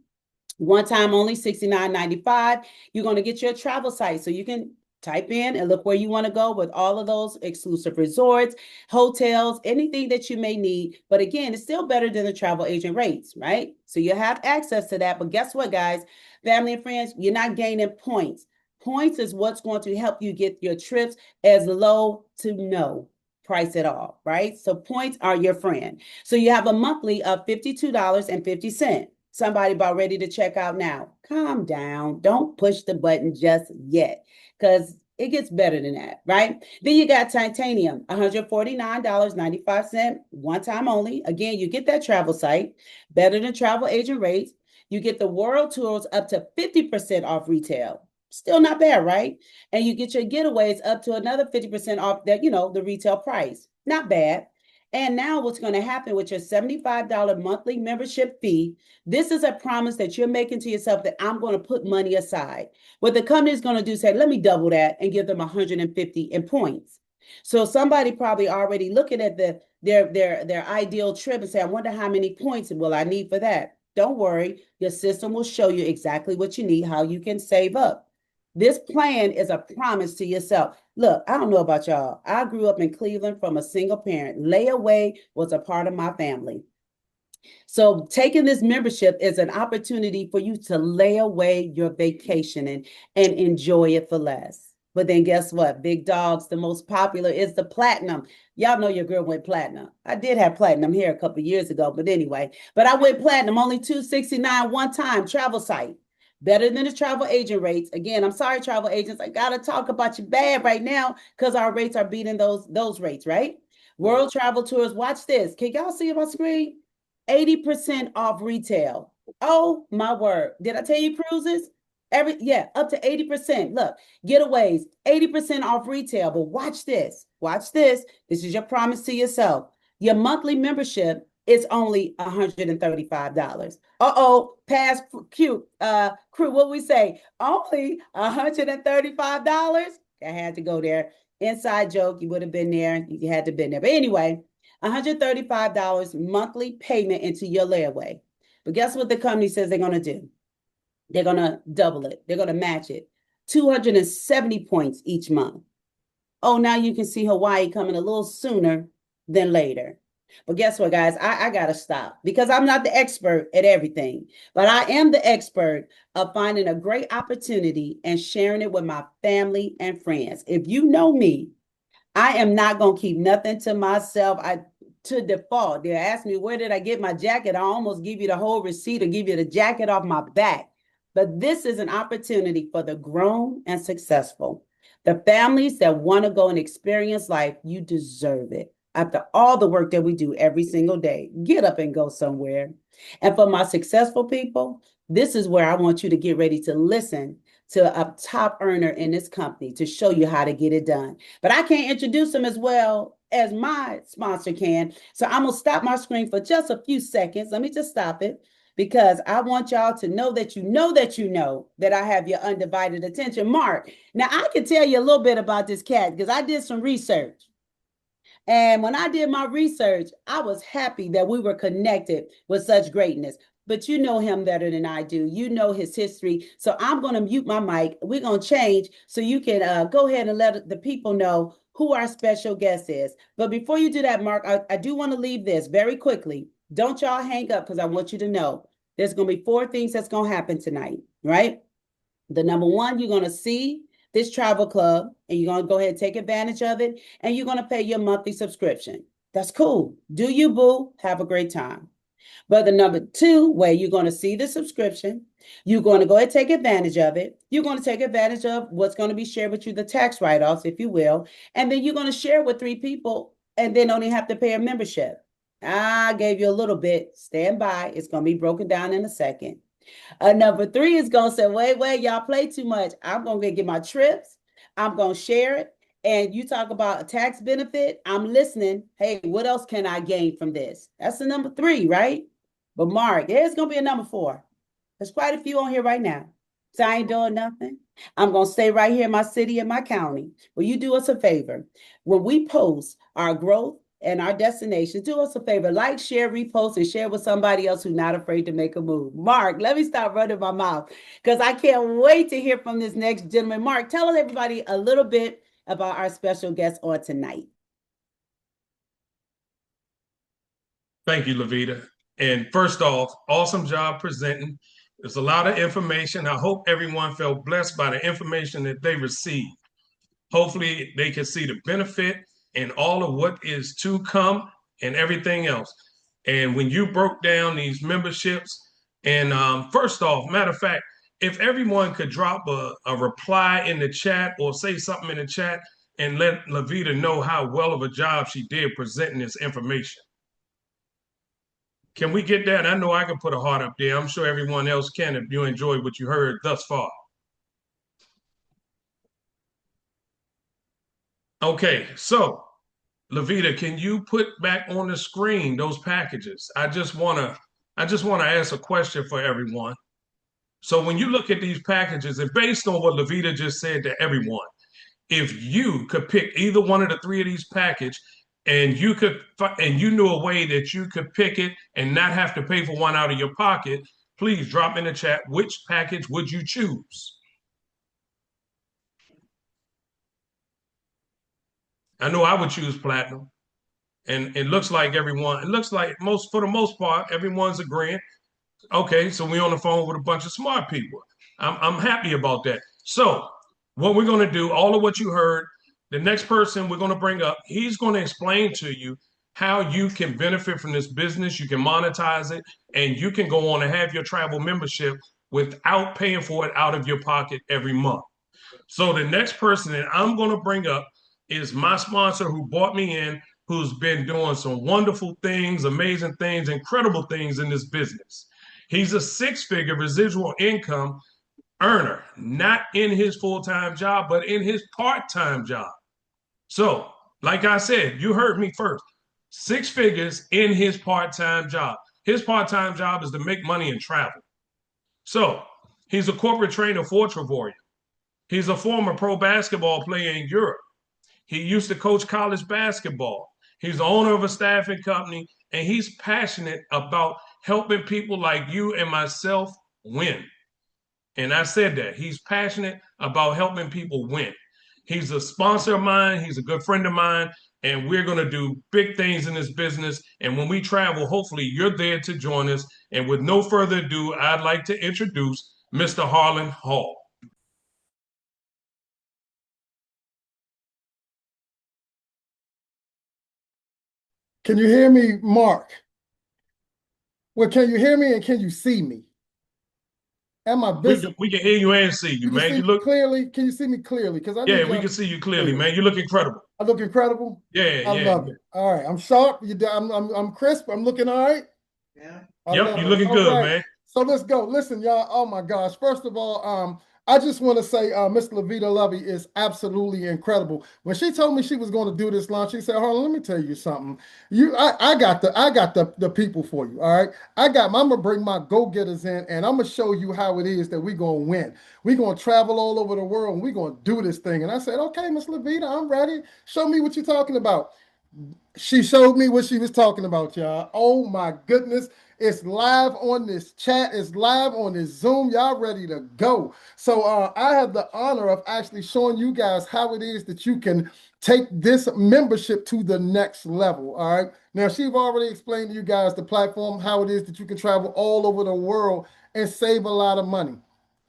Speaker 1: One time only, $69.95. You're going to get your travel site so you can type in and look where you want to go with all of those exclusive resorts, hotels, anything that you may need. But again, it's still better than the travel agent rates, right? So you have access to that. But guess what, guys? Family and friends, you're not gaining points. Points is what's going to help you get your trips as low to no price at all, right? So points are your friend. So you have a monthly of $52.50. Somebody about ready to check out now. Calm down. Don't push the button just yet because it gets better than that, right? Then you got titanium, $149.95, one time only. Again, you get that travel site, better than travel agent rates. You get the world tours up to 50% off retail. Still not bad, right? And you get your getaways up to another 50% off that, the retail price. Not bad. And now what's going to happen with your $75 monthly membership fee, this is a promise that you're making to yourself that I'm going to put money aside. What the company is going to do is say, let me double that and give them 150 in points. So somebody probably already looking at their ideal trip and say, I wonder how many points will I need for that. Don't worry, your system will show you exactly what you need, how you can save up. This plan is a promise to yourself. Look, I don't know about y'all. I grew up in Cleveland from a single parent. Layaway was a part of my family. So taking this membership is an opportunity for you to lay away your vacation and enjoy it for less. But then guess what? Big dogs, the most popular is the platinum. Y'all know your girl went platinum. I did have platinum here a couple years ago, but anyway, but I went platinum, only $269 one time, travel site. Better than the travel agent rates. Again, I'm sorry, travel agents. I gotta talk about you bad right now because our rates are beating those rates, right? World travel tours. Watch this. Can y'all see it on screen? 80% off retail. Oh my word. Did I tell you cruises? Up to 80%. Look, getaways, 80% off retail. But watch this. Watch this. This is your promise to yourself. Your monthly membership is only $135. Past crew, what we say? Only $135. I had to go there. Inside joke, you would have been there. You had to been there. But anyway, $135 monthly payment into your layaway. But guess what the company says they're going to do? They're going to double it. They're going to match it. 270 points each month. Oh, now you can see Hawaii coming a little sooner than later. But guess what, guys? I got to stop because I'm not the expert at everything, but I am the expert of finding a great opportunity and sharing it with my family and friends. If you know me, I am not going to keep nothing to myself. To default, they ask me, where did I get my jacket? I almost give you the whole receipt or give you the jacket off my back. But this is an opportunity for the grown and successful. The families that want to go and experience life, you deserve it. After all the work that we do every single day, get up and go somewhere. And for my successful people, this is where I want you to get ready to listen to a top earner in this company to show you how to get it done. But I can't introduce them as well as my sponsor can. So I'm going to stop my screen for just a few seconds. Let me just stop it because I want y'all to know that you know that you know that I have your undivided attention. Mark, now I can tell you a little bit about this cat because I did some research. And when I did my research, I was happy that we were connected with such greatness. But you know him better than I do. You know his history. So I'm going to mute my mic. We're going to change so you can go ahead and let the people know who our special guest is. But before you do that, Mark, I do want to leave this very quickly. Don't y'all hang up because I want you to know there's going to be 4 things that's going to happen tonight, right? The number one, you're going to see this travel club and you're going to go ahead and take advantage of it. And you're going to pay your monthly subscription. That's cool. Do you, boo? Have a great time. But the number 2, where you're going to see the subscription, you're going to go ahead and take advantage of it. You're going to take advantage of what's going to be shared with you, the tax write-offs, if you will. And then you're going to share with 3 people and then only have to pay a membership. I gave you a little bit. Stand by. It's going to be broken down in a second. Number 3 is going to say, wait, y'all play too much. I'm going to get my trips. I'm going to share it. And you talk about a tax benefit. I'm listening. Hey, what else can I gain from this? That's the number 3, right? But Mark, there's going to be a number 4. There's quite a few on here right now. So I ain't doing nothing. I'm going to stay right here in my city and my county. Will you do us a favor? When we post our growth and our destinations, do us a favor, like, share, repost, and share with somebody else who's not afraid to make a move. Mark, let me stop running my mouth because I can't wait to hear from this next gentleman. Mark, tell everybody a little bit about our special guest on tonight.
Speaker 5: Thank you, Laveda. And first off, awesome job presenting. There's a lot of information. I hope everyone felt blessed by the information that they received. Hopefully, they can see the benefit and all of what is to come and everything else. And when you broke down these memberships, and first off, matter of fact, if everyone could drop a reply in the chat or say something in the chat and let Laveda know how well of a job she did presenting this information. Can we get that? I know I can put a heart up there. I'm sure everyone else can if you enjoyed what you heard thus far. Okay, so Laveda, can you put back on the screen those packages? I just wanna ask a question for everyone. So when you look at these packages, and based on what Laveda just said to everyone, if you could pick either one of the three of these packages, and you knew a way that you could pick it and not have to pay for one out of your pocket, please drop in the chat which package would you choose. I know I would choose platinum, and it looks like for the most part, everyone's agreeing. Okay, so we're on the phone with a bunch of smart people. I'm happy about that. So what we're going to do, all of what you heard, the next person we're going to bring up, he's going to explain to you how you can benefit from this business, you can monetize it, and you can go on and have your travel membership without paying for it out of your pocket every month. So the next person that I'm going to bring up is my sponsor who brought me in, who's been doing some wonderful things, amazing things, incredible things in this business. He's a six-figure residual income earner, not in his full-time job, but in his part-time job. So, like I said, you heard me first. 6 figures in his part-time job. His part-time job is to make money and travel. So, he's a corporate trainer for Travoria. He's a former pro basketball player in Europe. He used to coach college basketball. He's the owner of a staffing company, and he's passionate about helping people like you and myself win. And I said that. He's passionate about helping people win. He's a sponsor of mine. He's a good friend of mine. And we're going to do big things in this business. And when we travel, hopefully you're there to join us. And with no further ado, I'd like to introduce Mr. Harlan Hall.
Speaker 6: Can you hear me, Mark? Well, can you hear me and can you see me? Am I visible?
Speaker 5: We can hear you and see you, man.
Speaker 6: You look clearly. Can you see me clearly? Because
Speaker 5: we can see you clearly, man. You look incredible.
Speaker 6: I look incredible.
Speaker 5: Yeah,
Speaker 6: I love it. All right, I'm sharp. I'm crisp. I'm looking all right.
Speaker 2: Yeah.
Speaker 5: Yep, you're looking good, man.
Speaker 6: So let's go. Listen, y'all. Oh my gosh. First of all, I just want to say Miss Laveda Lovey is absolutely incredible. When she told me she was going to do this launch, she said, Harlan, let me tell you something. I got the people for you. All right. I'm gonna bring my go-getters in and I'm gonna show you how it is that we're gonna win. We're gonna travel all over the world and we're gonna do this thing. And I said, okay, Miss Laveda, I'm ready. Show me what you're talking about. She showed me what she was talking about, y'all. Oh my goodness. It's live on this chat. It's live on this Zoom. Y'all ready to go. So I have the honor of actually showing you guys how it is that you can take this membership to the next level. All right. Now, she's already explained to you guys the platform, how it is that you can travel all over the world and save a lot of money.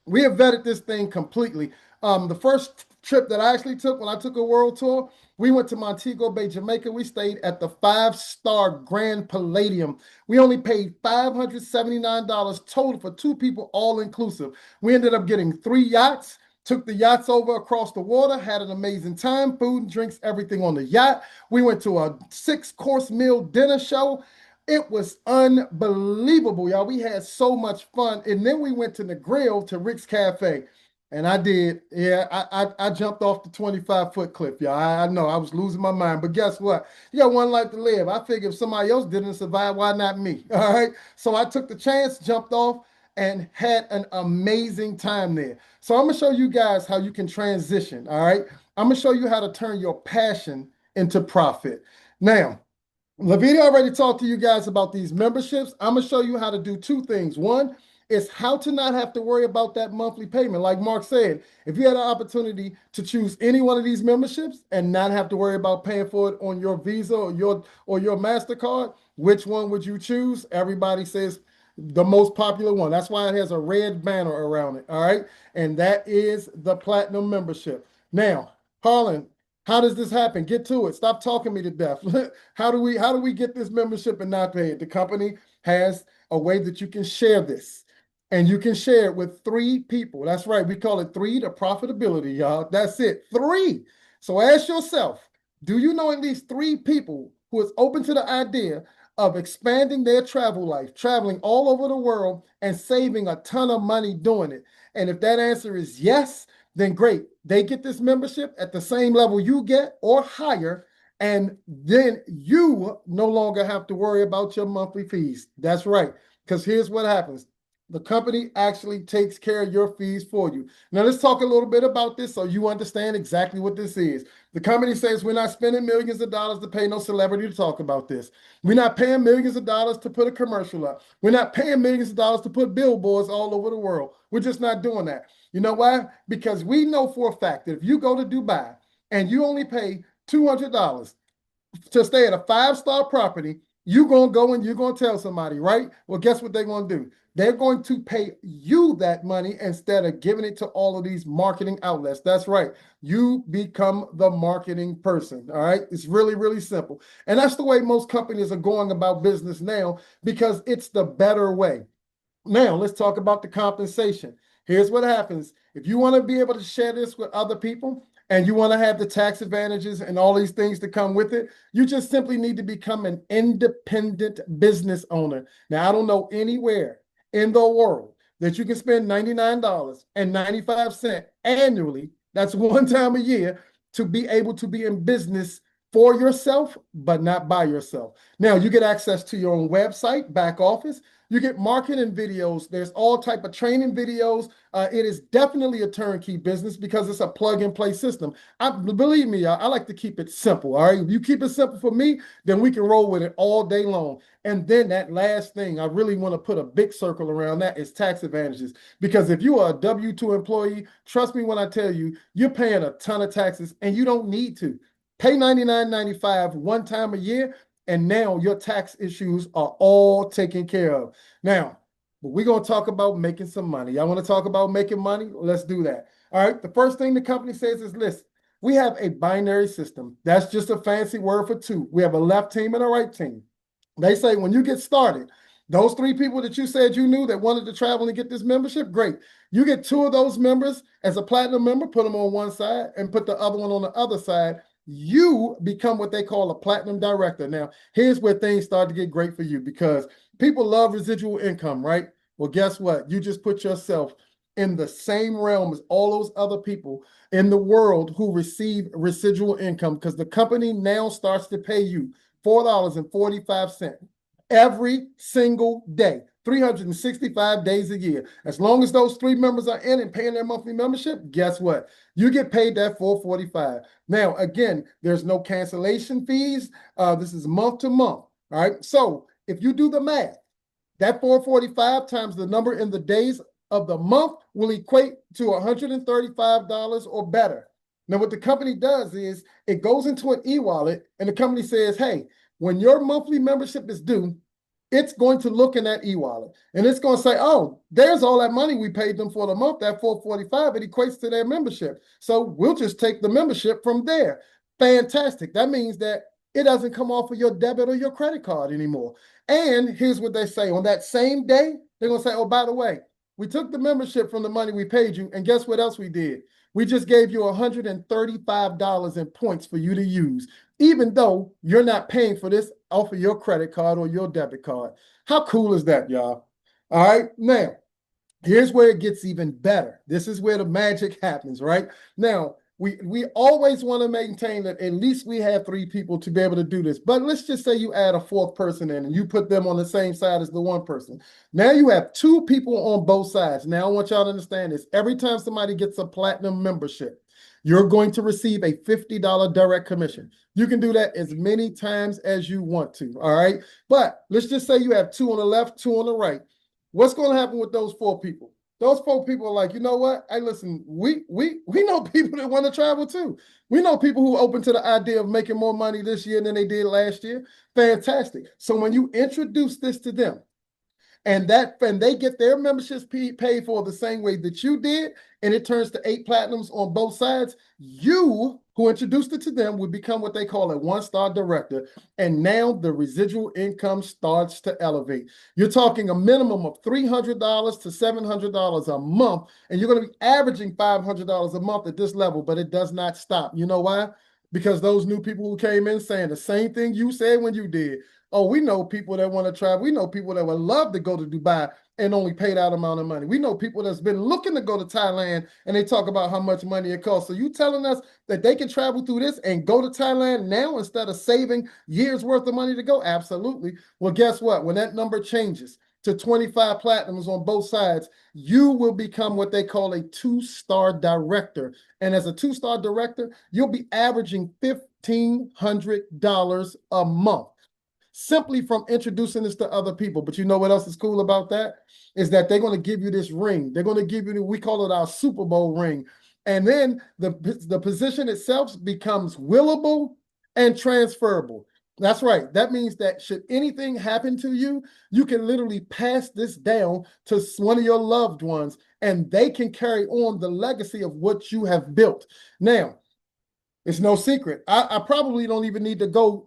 Speaker 6: We have vetted this thing completely. The first trip that I actually took when I took a world tour, we went to Montego Bay, Jamaica. We stayed at the 5-star Grand Palladium. We only paid $579 total for 2 people, all inclusive. We ended up getting 3 yachts, took the yachts over across the water, had an amazing time, food and drinks, everything on the yacht. We went to a 6-course meal dinner show. It was unbelievable, y'all. We had so much fun. And then we went to the grill to Rick's Cafe. And I did. Yeah, I jumped off the 25-foot cliff, y'all. I know I was losing my mind. But guess what? You got one life to live. I figured if somebody else didn't survive, why not me? All right. So I took the chance, jumped off, and had an amazing time there. So I'm going to show you guys how you can transition. All right. I'm going to show you how to turn your passion into profit. Now, Laveda already talked to you guys about these memberships. I'm going to show you how to do two things. One is how to not have to worry about that monthly payment. Like Mark said, if you had an opportunity to choose any one of these memberships and not have to worry about paying for it on your Visa or your MasterCard, which one would you choose? Everybody says the most popular one. That's why it has a red banner around it. All right. And that is the Platinum membership. Now, Harlan, how does this happen? Get to it. Stop talking me to death. How do we get this membership and not pay it? The company has a way that you can share this. And you can share it with 3 people. That's right. We call it 3 to profitability, y'all. That's it. 3. So ask yourself, do you know at least 3 people who is open to the idea of expanding their travel life, traveling all over the world and saving a ton of money doing it? And if that answer is yes, then great. They get this membership at the same level you get or higher, and then you no longer have to worry about your monthly fees. That's right. Because here's what happens. The company actually takes care of your fees for you. Now, let's talk a little bit about this so you understand exactly what this is. The company says we're not spending millions of dollars to pay no celebrity to talk about this. We're not paying millions of dollars to put a commercial up. We're not paying millions of dollars to put billboards all over the world. We're just not doing that. You know why? Because we know for a fact that if you go to Dubai and you only pay $200 to stay at a 5-star property, you're going to go and you're going to tell somebody, right? Well, guess what they're going to do? They're going to pay you that money instead of giving it to all of these marketing outlets. That's right. You become the marketing person. All right. It's really, really simple. And that's the way most companies are going about business now because it's the better way. Now, let's talk about the compensation. Here's what happens. If you want to be able to share this with other people and you want to have the tax advantages and all these things that come with it, you just simply need to become an independent business owner. Now, I don't know anywhere in the world that you can spend $99.95 annually, that's one time a year, to be able to be in business for yourself, but not by yourself. Now, you get access to your own website, back office. You get marketing videos. There's all type of training videos. It is definitely a turnkey business because it's a plug-and-play system. Believe me, I like to keep it simple. All right, if you keep it simple for me, then we can roll with it all day long. And then that last thing, I really want to put a big circle around that is tax advantages. Because if you are a W-2 employee, trust me when I tell you, you're paying a ton of taxes and you don't need to. Pay $99.95 one time a year, and now your tax issues are all taken care of. Now, we're going to talk about making some money. Y'all want to talk about making money? Let's do that. All right. The first thing the company says is, listen, we have a binary system. That's just a fancy word for 2. We have a left team and a right team. They say when you get started, those 3 people that you said you knew that wanted to travel and get this membership, great. You get 2 of those members as a platinum member, put them on one side and put the other one on the other side. You become what they call a platinum director. Now, here's where things start to get great for you because people love residual income, right? Well, guess what? You just put yourself in the same realm as all those other people in the world who receive residual income because the company now starts to pay you $4.45 every single day, 365 days a year. As long as those 3 members are in and paying their monthly membership, guess what? You get paid that $4.45. Now, again, there's no cancellation fees. This is month to month. All right. So if you do the math, that $4.45 times the number in the days of the month will equate to $135 or better. Now, what the company does is it goes into an e-wallet and the company says, hey, when your monthly membership is due, it's going to look in that e-wallet and it's going to say, oh, there's all that money we paid them for the month, that $4.45, it equates to their membership. So we'll just take the membership from there. Fantastic. That means that it doesn't come off of your debit or your credit card anymore. And here's what they say. On that same day, they're going to say, oh, by the way, we took the membership from the money we paid you. And guess what else we did? We just gave you $135 in points for you to use, even though you're not paying for this off of your credit card or your debit card. How cool is that, y'all? All right. Now, here's where it gets even better. This is where the magic happens, right? Now, We always want to maintain that at least we have 3 people to be able to do this. But let's just say you add a 4th person in and you put them on the same side as the 1 person. Now you have 2 people on both sides. Now I want y'all to understand this. Every time somebody gets a platinum membership, you're going to receive a $50 direct commission. You can do that as many times as you want to, all right? But let's just say you have 2 on the left, 2 on the right. What's going to happen with those 4 people? Those 4 people are like, you know what? Hey, listen, we know people that want to travel too. We know people who are open to the idea of making more money this year than they did last year. Fantastic. So when you introduce this to them, and they get their memberships paid for the same way that you did, and it turns to 8 platinums on both sides, you who introduced it to them would become what they call a 1-star director. And now the residual income starts to elevate. You're talking a minimum of $300 to $700 a month, and you're going to be averaging $500 a month at this level, but it does not stop. You know why? Because those new people who came in saying the same thing you said when you did. Oh, we know people that want to travel. We know people that would love to go to Dubai and only pay that amount of money. We know people that's been looking to go to Thailand and they talk about how much money it costs. So you telling us that they can travel through this and go to Thailand now instead of saving years worth of money to go? Absolutely. Well, guess what? When that number changes to 25 platinums on both sides, you will become what they call a 2-star director. And as a 2-star director, you'll be averaging $1,500 a month, simply from introducing this to other people. But you know what else is cool about that? Is that they're going to give you this ring. They're going to give you, we call it our Super Bowl ring. And then the position itself becomes willable and transferable. That's right. That means that should anything happen to you, you can literally pass this down to one of your loved ones, and they can carry on the legacy of what you have built. Now, it's no secret. I probably don't even need to go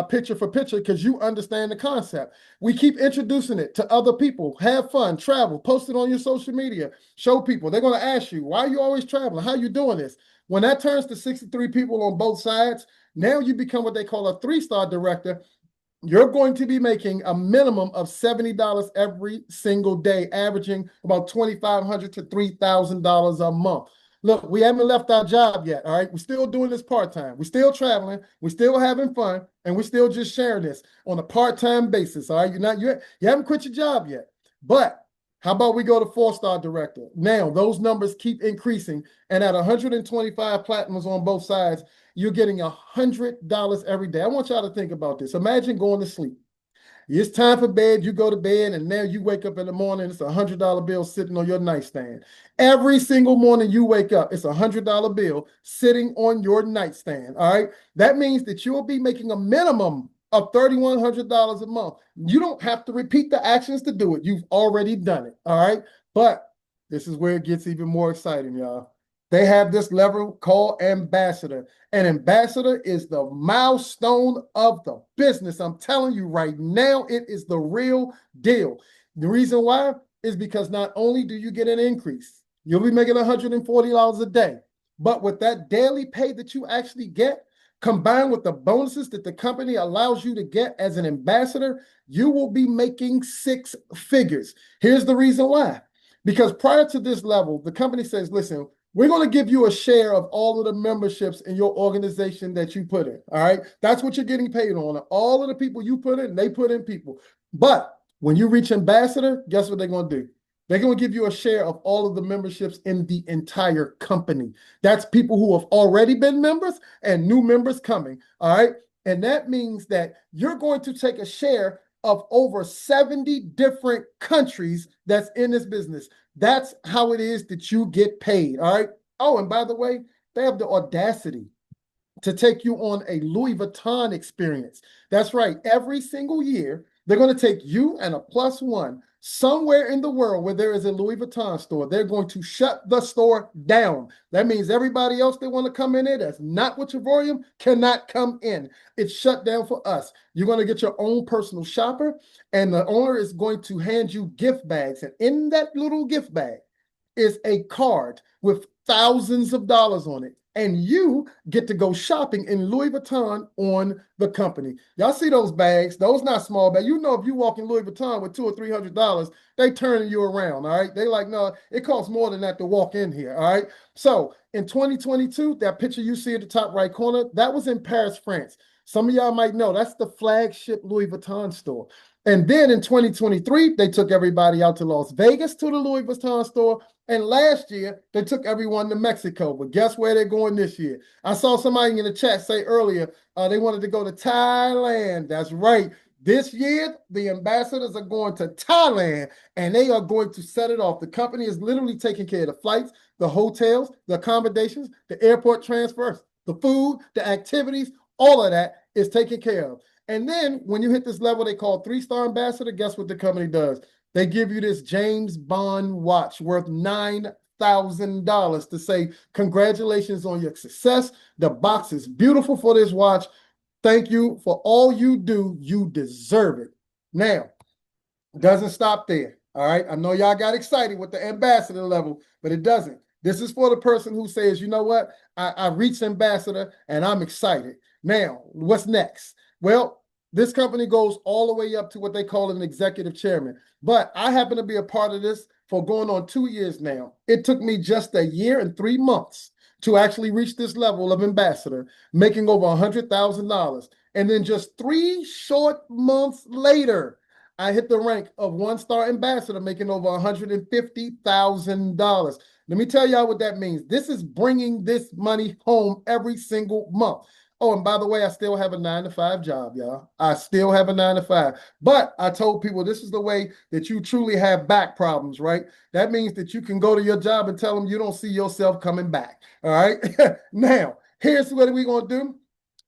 Speaker 6: picture for picture because you understand the concept. We keep introducing it to other people. Have fun, travel, post it on your social media, show people. They're going to ask you, why are you always traveling? How are you doing this? When that turns to 63 people on both sides, now you become what they call a 3-star director. You're going to be making a minimum of $70 every single day, averaging about $2,500 to $3,000 a month. Look, we haven't left our job yet, all right? We're still doing this part-time. We're still traveling. We're still having fun, and we're still just sharing this on a part-time basis, all right? You haven't quit your job yet. But how about we go to 4-star director? Now, those numbers keep increasing, and at 125 platinums on both sides, you're getting $100 every day. I want y'all to think about this. Imagine going to sleep. It's time for bed. You go to bed, and now you wake up in the morning. It's a $100 bill sitting on your nightstand. Every single morning you wake up, it's a $100 bill sitting on your nightstand. All right. That means that you'll be making a minimum of $3,100 a month. You don't have to repeat the actions to do it. You've already done it. All right. But this is where it gets even more exciting, y'all. They have this level called ambassador. An ambassador is the milestone of the business. I'm telling you right now, it is the real deal. The reason why is because not only do you get an increase, you'll be making $140 a day, but with that daily pay that you actually get, combined with the bonuses that the company allows you to get as an ambassador, you will be making 6 figures. Here's the reason why. Because prior to this level, the company says, listen, we're going to give you a share of all of the memberships in your organization that you put in. All right. That's what you're getting paid on. All of the people you put in, they put in people. But when you reach ambassador, guess what they're going to do? They're going to give you a share of all of the memberships in the entire company. That's people who have already been members and new members coming. All right. And that means that you're going to take a share of over 70 different countries that's in this business. That's how it is that you get paid, all right? Oh, and by the way, they have the audacity to take you on a Louis Vuitton experience. That's right. Every single year, they're going to take you and a +1 somewhere in the world where there is a Louis Vuitton store. They're going to shut the store down. That means everybody else that want to come in there that's not with Travorium cannot come in. It's shut down for us. You're going to get your own personal shopper, and the owner is going to hand you gift bags. And in that little gift bag is a card with thousands of dollars on it. and you get to go shopping in Louis Vuitton on the company. Y'all see those bags? Those not small bags. You know, if you walk in Louis Vuitton with $200 or $300, they turning you around. All right, they like, no, it costs more than that to walk in here. All right, so in 2022, that picture you see at the top right corner, that was in Paris, France. Some of y'all might know that's the flagship Louis Vuitton store. And then in 2023, they took everybody out to Las Vegas to the Louis Vuitton store. And last year, they took everyone to Mexico. But guess where they're going this year? I saw somebody in the chat say earlier they wanted to go to Thailand. That's right. This year, the ambassadors are going to Thailand, and they are going to set it off. The company is literally taking care of the flights, the hotels, the accommodations, the airport transfers, the food, the activities, all of that is taken care of. And then when you hit this level they call 3-star ambassador, guess what the company does? They give you this James Bond watch worth $9,000 to say, congratulations on your success. The box is beautiful for this watch. Thank you for all you do. You deserve it. Now, doesn't stop there. All right. I know y'all got excited with the ambassador level, but it doesn't. This is for the person who says, you know what? I reached ambassador and I'm excited. Now, what's next? Well, this company goes all the way up to what they call an executive chairman. But I happen to be a part of this for going on 2 years now. It took me just a year and 3 months to actually reach this level of ambassador, making over $100,000. And then just 3 short months later, I hit the rank of 1-star ambassador, making over $150,000. Let me tell y'all what that means. This is bringing this money home every single month. Oh, and by the way, I still have a 9-to-5 job, y'all. I still have a 9-to-5. But I told people this is the way that you truly have back problems, right? That means that you can go to your job and tell them you don't see yourself coming back. All right. Now, here's what we're going to do.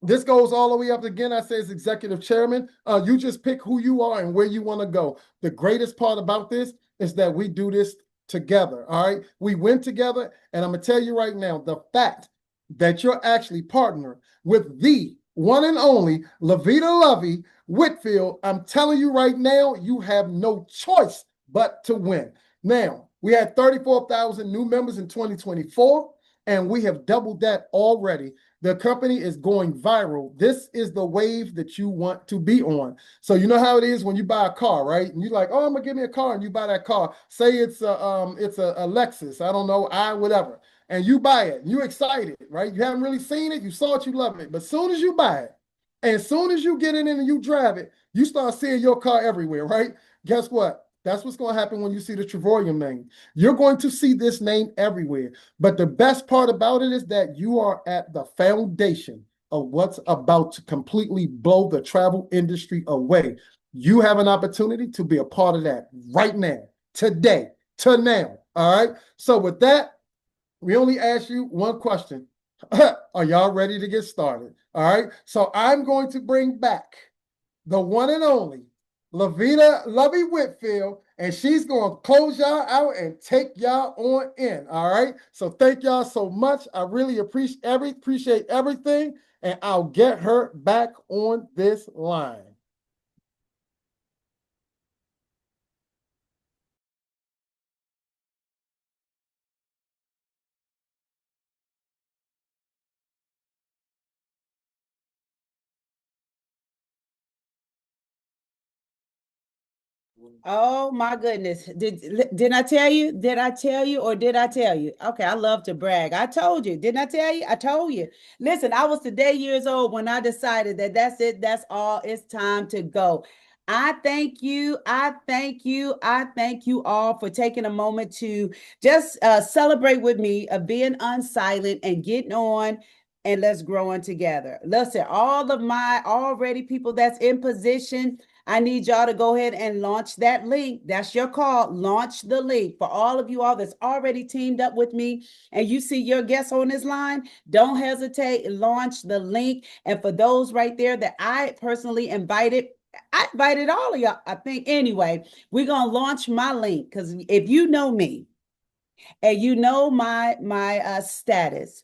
Speaker 6: This goes all the way up again. I say as executive chairman. You just pick who you are and where you want to go. The greatest part about this is that we do this together. All right. We win together. And I'm going to tell you right now, the fact that you're actually partnering with the one and only Laveda Lovey Whitfield, I'm telling you right now, you have no choice but to win. Now, we had 34,000 new members in 2024, and we have doubled that already. The company is going viral. This is the wave that you want to be on. So you know how it is when you buy a car, right? And you're like, oh, I'm gonna give me a car, and you buy that car. Say it's a Lexus, I don't know, whatever. And you buy it, you're excited, right? You haven't really seen it, you saw it, you love it. But as soon as you buy it, and as soon as you get in and you drive it, you start seeing your car everywhere, right? Guess what? That's what's going to happen when you see the Trevorium name. You're going to see this name everywhere. But the best part about it is that you are at the foundation of what's about to completely blow the travel industry away. You have an opportunity to be a part of that right now, today, to now. All right. So with that, we only ask you one question. Are y'all ready to get started? All right. So I'm going to bring back the one and only Laveda Lovey Whitfield, and she's going to close y'all out and take y'all on in. All right. So thank y'all so much. I really appreciate everything, and I'll get her back on this line.
Speaker 1: Oh my goodness. Didn't I tell you? Did I tell you or did I tell you? Okay, I love to brag. I told you. Didn't I tell you? I told you. Listen, I was today years old when I decided that that's it. That's all. It's time to go. I thank you. I thank you. I thank you all for taking a moment to just celebrate with me of being unsilent and getting on and let's grow on together. Listen, all of my already people that's in position, I need y'all to go ahead and launch that link. That's your call. Launch the link for all of you all that's already teamed up with me and you see your guests on this line. Don't hesitate. Launch the link. And for those right there that I personally invited, I invited all of y'all, I think. Anyway, we're going to launch my link because if you know me and you know my status,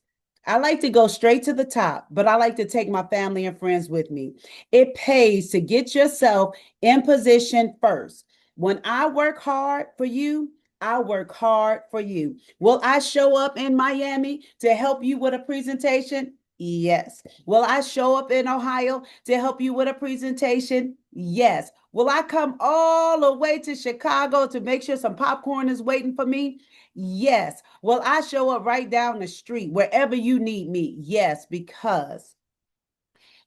Speaker 1: I like to go straight to the top, but I like to take my family and friends with me. It pays to get yourself in position first. When I work hard for you, I work hard for you. Will I show up in Miami to help you with a presentation? Yes. Will I show up in Ohio to help you with a presentation? Yes. Will I come all the way to Chicago to make sure some popcorn is waiting for me? Yes. Will I show up right down the street wherever you need me? Yes, because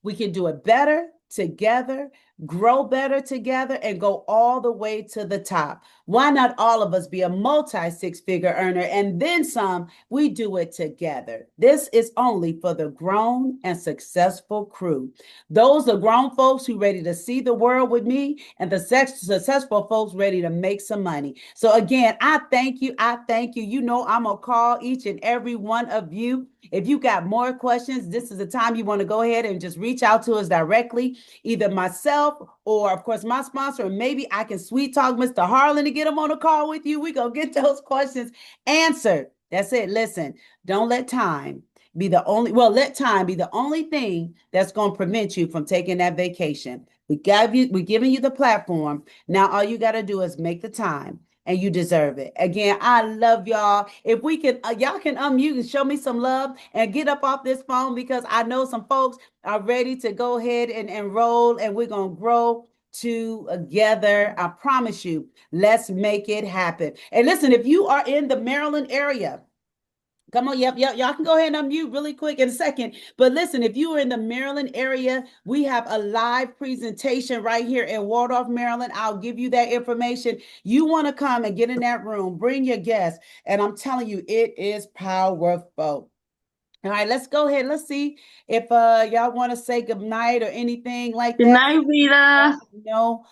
Speaker 1: we can do it better together, grow better together, and go all the way to the top. Why not all of us be a multi six-figure earner and then some? We do it together. This is only for the grown and successful crew. Those are grown folks who ready to see the world with me, and the successful folks ready to make some money. So again, I thank you. I thank you. You know, I'm gonna call each and every one of you. If you got more questions, this is the time you want to go ahead and just reach out to us directly, either myself or, of course, my sponsor. And maybe I can sweet talk Mr. Harlan to get him on a call with you. We gonna get those questions answered. That's it. Listen, don't let time be the only, well, let time be the only thing that's going to prevent you from taking that vacation. We're giving you the platform. Now all you got to do is make the time, and you deserve it. Again, I love y'all. If we can, y'all can unmute and show me some love and get up off this phone, because I know some folks are ready to go ahead and enroll, and we're going to grow together. I promise you, let's make it happen. And listen, if you are in the Maryland area, come on, yep, y'all can go ahead and unmute really quick in a second. But listen, if you are in the Maryland area, we have a live presentation right here in Waldorf, Maryland. I'll give you that information. You want to come and get in that room, bring your guests, and I'm telling you, it is powerful. All right, let's go ahead. Let's see if y'all want to say good night or anything like
Speaker 2: Good
Speaker 1: that.
Speaker 2: night, Vita.
Speaker 1: No.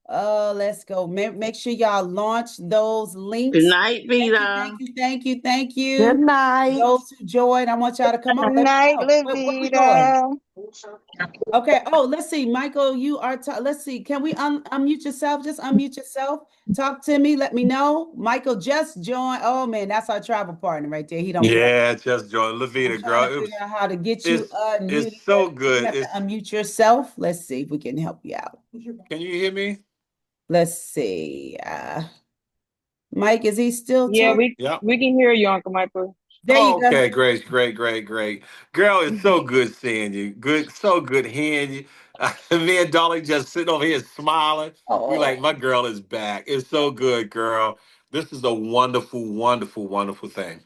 Speaker 1: Let's go. Make sure y'all launch those links.
Speaker 2: Good night,
Speaker 1: Thank you,
Speaker 2: Vita.
Speaker 1: thank you, thank you, thank you.
Speaker 4: Good night.
Speaker 1: Those who joined, I want y'all to come on.
Speaker 7: Good night,
Speaker 1: Where we going?
Speaker 7: Laveda.
Speaker 1: Okay. Oh, let's see. Michael, you are. Let's see. Can we unmute yourself? Just unmute yourself. Talk to me. Let me know. Michael just joined. Oh man, that's our travel partner right there. He don't play.
Speaker 8: Yeah, just join
Speaker 1: I'm
Speaker 8: Laveda,
Speaker 1: trying
Speaker 8: girl.
Speaker 1: to figure out how to get you
Speaker 8: It's
Speaker 1: unmuted,
Speaker 8: so
Speaker 1: but you
Speaker 8: good.
Speaker 1: have to
Speaker 8: It's
Speaker 1: unmute yourself. Let's see if we can help you out.
Speaker 8: Can you hear me?
Speaker 1: Let's see. Mike, is he still
Speaker 7: Yeah,
Speaker 1: talking?
Speaker 8: Yep.
Speaker 7: we can hear you, Uncle Michael.
Speaker 1: There you
Speaker 8: Oh,
Speaker 1: go.
Speaker 8: okay, great, great, great, great. Girl, it's so good seeing you. Good, so good hearing you. Me and Dolly just sitting over here smiling. We
Speaker 1: Oh.
Speaker 8: like, my girl is back. It's so good, girl. This is a wonderful, wonderful, wonderful thing.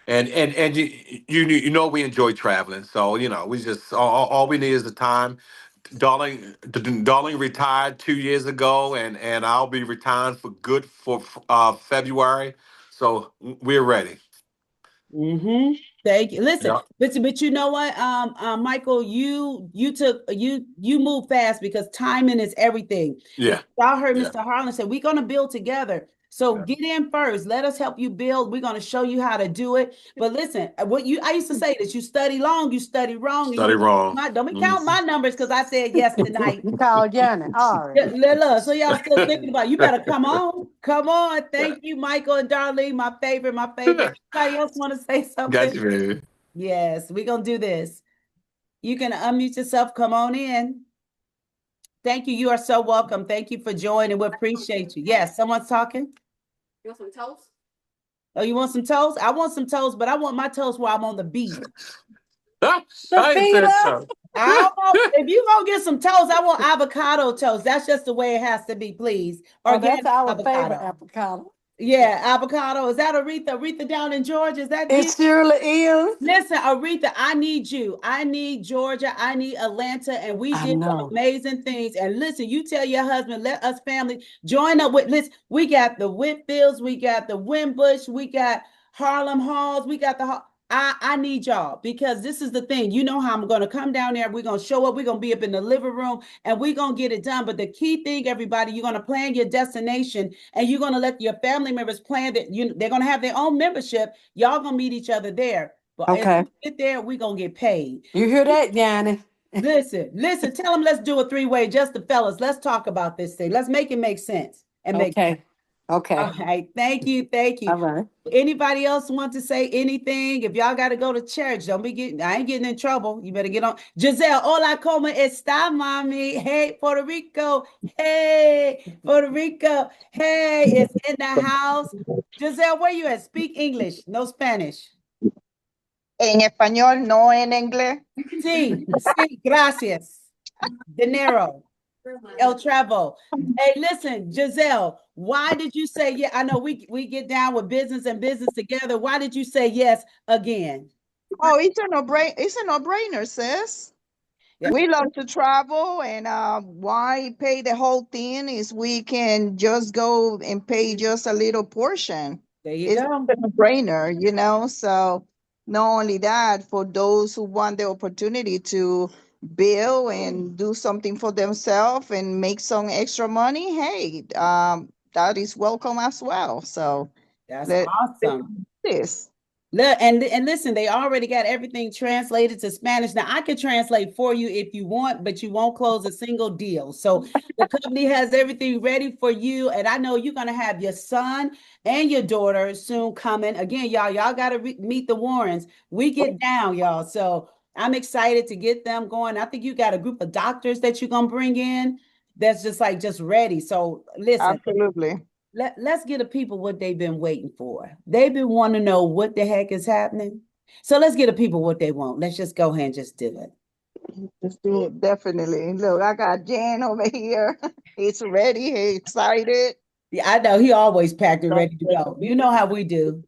Speaker 8: And you know we enjoy traveling, so you know we just all we need is the time. Darling retired 2 years ago, and I'll be retiring for good for February. So we're ready.
Speaker 1: Mm-hmm. Thank you. Listen,
Speaker 8: Yeah.
Speaker 1: but you know what, Michael, you move fast because timing is everything. If
Speaker 8: Yeah.
Speaker 1: y'all heard
Speaker 8: Yeah.
Speaker 1: Mr. Harlan say, we're gonna build together. So
Speaker 8: Yeah.
Speaker 1: get in first. Let us help you build. We're gonna show you how to do it. But listen, I used to say this: you study long, you study wrong, and
Speaker 8: Study wrong.
Speaker 1: don't be count
Speaker 8: Mhm.
Speaker 1: my numbers because I said yes tonight.
Speaker 4: You called Janet. All
Speaker 1: Yeah,
Speaker 4: right.
Speaker 1: look, so y'all still thinking about it. You better come on. Come on. Thank you, Michael and Darlene, my favorite, my favorite. Anybody else want to say
Speaker 8: Got
Speaker 1: something?
Speaker 8: you, baby.
Speaker 1: Yes, we're gonna do this. You can unmute yourself. Come on in. Thank you. You are so welcome. Thank you for joining. We appreciate you. Yes, someone's talking.
Speaker 3: You want some toast?
Speaker 1: Oh, you want some toast? I want some toast, but I want my toast while I'm on the beach.
Speaker 8: I ain't said
Speaker 4: Laveda.
Speaker 8: so.
Speaker 1: I want, if you gonna get some toast, I want avocado toast. That's just the way it has to be, please.
Speaker 4: Oh, that's
Speaker 1: Organic
Speaker 4: our favorite
Speaker 1: avocado.
Speaker 4: avocado.
Speaker 1: Yeah, avocado. Is that Aretha? Aretha down in Georgia? Is that
Speaker 4: It
Speaker 1: you?
Speaker 4: surely is.
Speaker 1: Listen, Aretha, I need you. I need Georgia. I need Atlanta. And we
Speaker 4: I
Speaker 1: did some
Speaker 4: know.
Speaker 1: amazing things. And listen, you tell your husband, let us family join up with, listen, we got the Whitfields, we got the Wimbush, we got Harlem Halls, we got I need y'all, because this is the thing. You know how I'm going to come down there. We're going to show up. We're going to be up in the living room and we're going to get it done. But the key thing, everybody, you're going to plan your destination and you're going to let your family members plan that they're going to have their own membership. Y'all going to meet each other there. But as
Speaker 4: Okay.
Speaker 1: we get there, we're going to get paid.
Speaker 4: You hear that, Janet?
Speaker 1: Listen, tell them let's do a three-way, just the fellas. Let's talk about this thing. Let's make it make sense and make
Speaker 4: Okay. Okay.
Speaker 1: All right. Thank you. Thank
Speaker 4: All
Speaker 1: you.
Speaker 4: right.
Speaker 1: Anybody else want to say anything? If y'all got to go to church, don't be getting, I ain't getting in trouble. You better get on. Giselle, hola, como está, mommy? Hey, Puerto Rico. Hey, Puerto Rico. Hey, it's in the house. Giselle, where you at? Speak English, no Spanish.
Speaker 9: En español, no en inglés.
Speaker 1: Sí, sí, gracias. Dinero. El Travel. Hey, listen, Giselle, why did you say yeah? I know we get down with business and business together. Why did you say yes again?
Speaker 9: Oh, it's a no-brainer, sis.
Speaker 1: Yeah,
Speaker 9: We love to travel, and why pay the whole thing is we can just go and pay just a little portion.
Speaker 1: there you
Speaker 9: It's
Speaker 1: go.
Speaker 9: a no-brainer, you know. So not only that, for those who want the opportunity to build and do something for themselves and make some extra money, hey, that is welcome as well. So
Speaker 1: That's
Speaker 9: let's
Speaker 1: awesome.
Speaker 9: do this.
Speaker 1: Look, and listen, they already got everything translated to Spanish. Now I can translate for you if you want, but you won't close a single deal. So the company has everything ready for you, and I know you're gonna have your son and your daughter soon coming. Again, y'all got to meet the Warrens. We get down, y'all. So I'm excited to get them going. I think you got a group of doctors that you're gonna bring in that's just ready. So listen,
Speaker 9: Absolutely.
Speaker 1: let's get the people what they've been waiting for. They've been wanting to know what the heck is happening. So let's get the people what they want. Let's just go ahead and just do it.
Speaker 9: Let's do it. Definitely. Look, I got Jan over here. He's ready. He's excited.
Speaker 1: Yeah, I know he always packed and ready to go. You know how we do.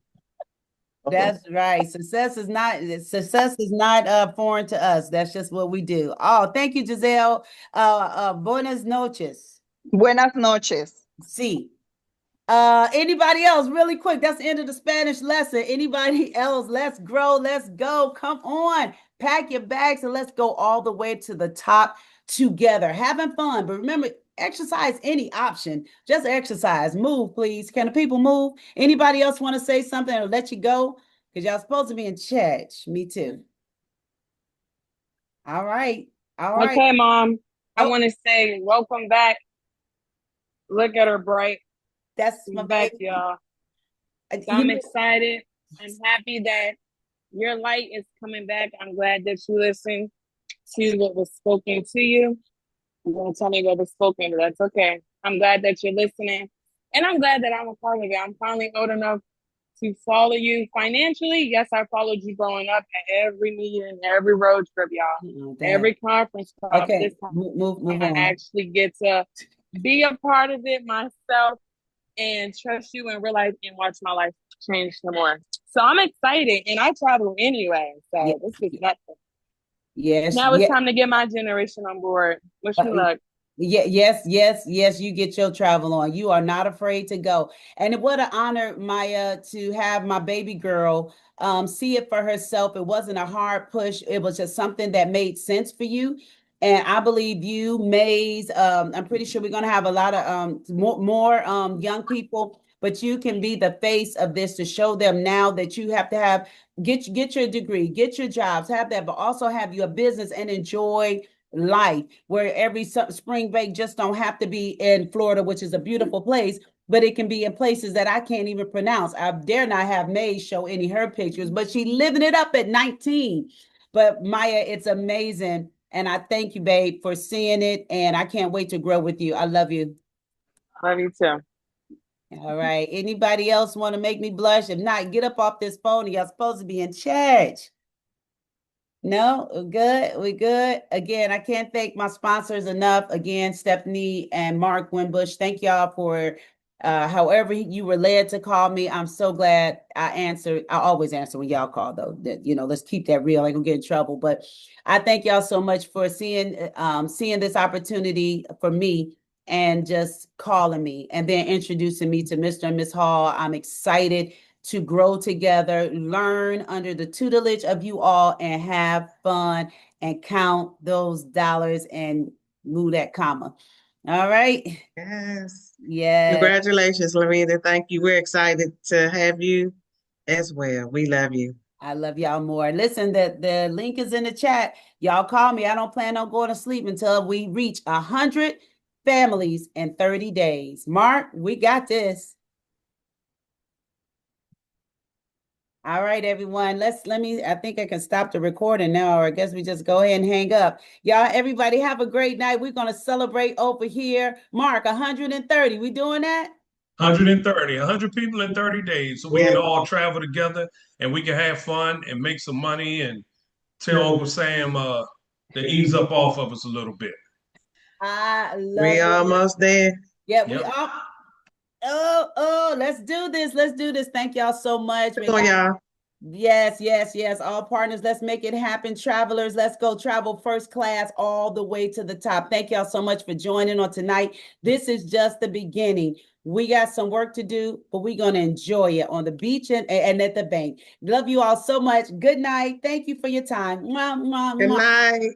Speaker 1: That's right. Success is not foreign to us. That's just what we do. Oh, thank you, Giselle. Buenas noches.
Speaker 9: Buenas noches.
Speaker 1: See. Anybody else, really quick? That's the end of the Spanish lesson. Anybody else? Let's grow. Let's go. Come on. Pack your bags and let's go all the way to the top together. Having fun. But remember, exercise any option. Just exercise. Move, please. Can the people move? Anybody else want to say something or let you go? Because y'all supposed to be in church. Me too. All right. All right.
Speaker 7: Okay, Mom. I
Speaker 1: Oh,
Speaker 7: want to say welcome back. Look at her bright.
Speaker 1: that's
Speaker 7: She's
Speaker 1: my
Speaker 7: back,
Speaker 1: baby.
Speaker 7: y'all. So
Speaker 1: You
Speaker 7: I'm
Speaker 1: know,
Speaker 7: excited. I'm happy that your light is coming back. I'm glad that you listened to what was spoken to you. You're going to tell me what was spoken, but that's okay. I'm glad that you're listening. And I'm glad that I'm a part of it. I'm finally old enough to follow you financially. Yes, I followed you growing up at every meeting, every road trip, y'all.
Speaker 1: Dad.
Speaker 7: Every conference call. This
Speaker 1: Okay,
Speaker 7: time
Speaker 1: move
Speaker 7: I
Speaker 1: on.
Speaker 7: actually get to be a part of it myself and trust you and realize and watch my life change some more. So I'm excited and I travel anyway.
Speaker 1: Yeah,
Speaker 7: So this is nothing.
Speaker 1: yes,
Speaker 7: Now it's
Speaker 1: yeah.
Speaker 7: time to get my generation on board. Wish
Speaker 1: Uh,
Speaker 7: me luck.
Speaker 1: Yeah, yes, yes, yes, you get your travel on. You are not afraid to go. And what an honor, Maya, to have my baby girl see it for herself. It wasn't a hard push. It was just something that made sense for you. And I believe you, Maze, I'm pretty sure we're gonna have a lot of more young people, but you can be the face of this to show them now that you have to have get your degree, get your jobs, have that, but also have your business and enjoy life where every spring break just don't have to be in Florida, which is a beautiful place, but it can be in places that I can't even pronounce. I dare not have May show any of her pictures, but she living it up at 19. But Maya, it's amazing. And I thank you, babe, for seeing it. And I can't wait to grow with you. I love you.
Speaker 7: Love you too.
Speaker 1: All right. Anybody else want to make me blush? If not, get up off this phone. You're supposed to be in church. No, we're good. We good. Again, I can't thank my sponsors enough. Again, Stephanie and Mark Winbush. Thank y'all for however you were led to call me. I'm so glad I answered. I always answer when y'all call though. That let's keep that real. I ain't gonna get in trouble. But I thank y'all so much for seeing this opportunity for me and just calling me and then introducing me to Mr. and Miss Hall. I'm excited to grow together, learn under the tutelage of you all, and have fun and count those dollars and move that comma. All right.
Speaker 2: Yes.
Speaker 1: Yeah,
Speaker 2: Congratulations, Laveda. Thank you. We're excited to have you as well. We love you.
Speaker 1: I love y'all more. Listen, the link is in the chat. Y'all call me. I don't plan on going to sleep until we reach 100 families in 30 days. Mark, we got this. All right, everyone. I think I can stop the recording now, or I guess we just go ahead and hang up. Y'all, everybody have a great night. We're going to celebrate over here. Mark, 130. We doing that?
Speaker 5: 130, 100 people in 30 days. So we
Speaker 2: Yeah.
Speaker 5: can all travel together and we can have fun and make some money and tell Uncle Sam to ease up off of us a little bit.
Speaker 1: I love
Speaker 2: We
Speaker 1: it.
Speaker 2: almost there.
Speaker 1: Yeah, we
Speaker 5: Yep.
Speaker 1: all. Oh, let's do this. Let's do this. Thank y'all so much.
Speaker 2: Come on, y'all.
Speaker 1: Yes. All partners, let's make it happen. Travelers, let's go travel first class all the way to the top. Thank y'all so much for joining on tonight. This is just the beginning. We got some work to do, but we're going to enjoy it on the beach and at the bank. Love you all so much. Good night. Thank you for your time. Mwah, mwah,
Speaker 2: Good
Speaker 1: mwah.
Speaker 2: night.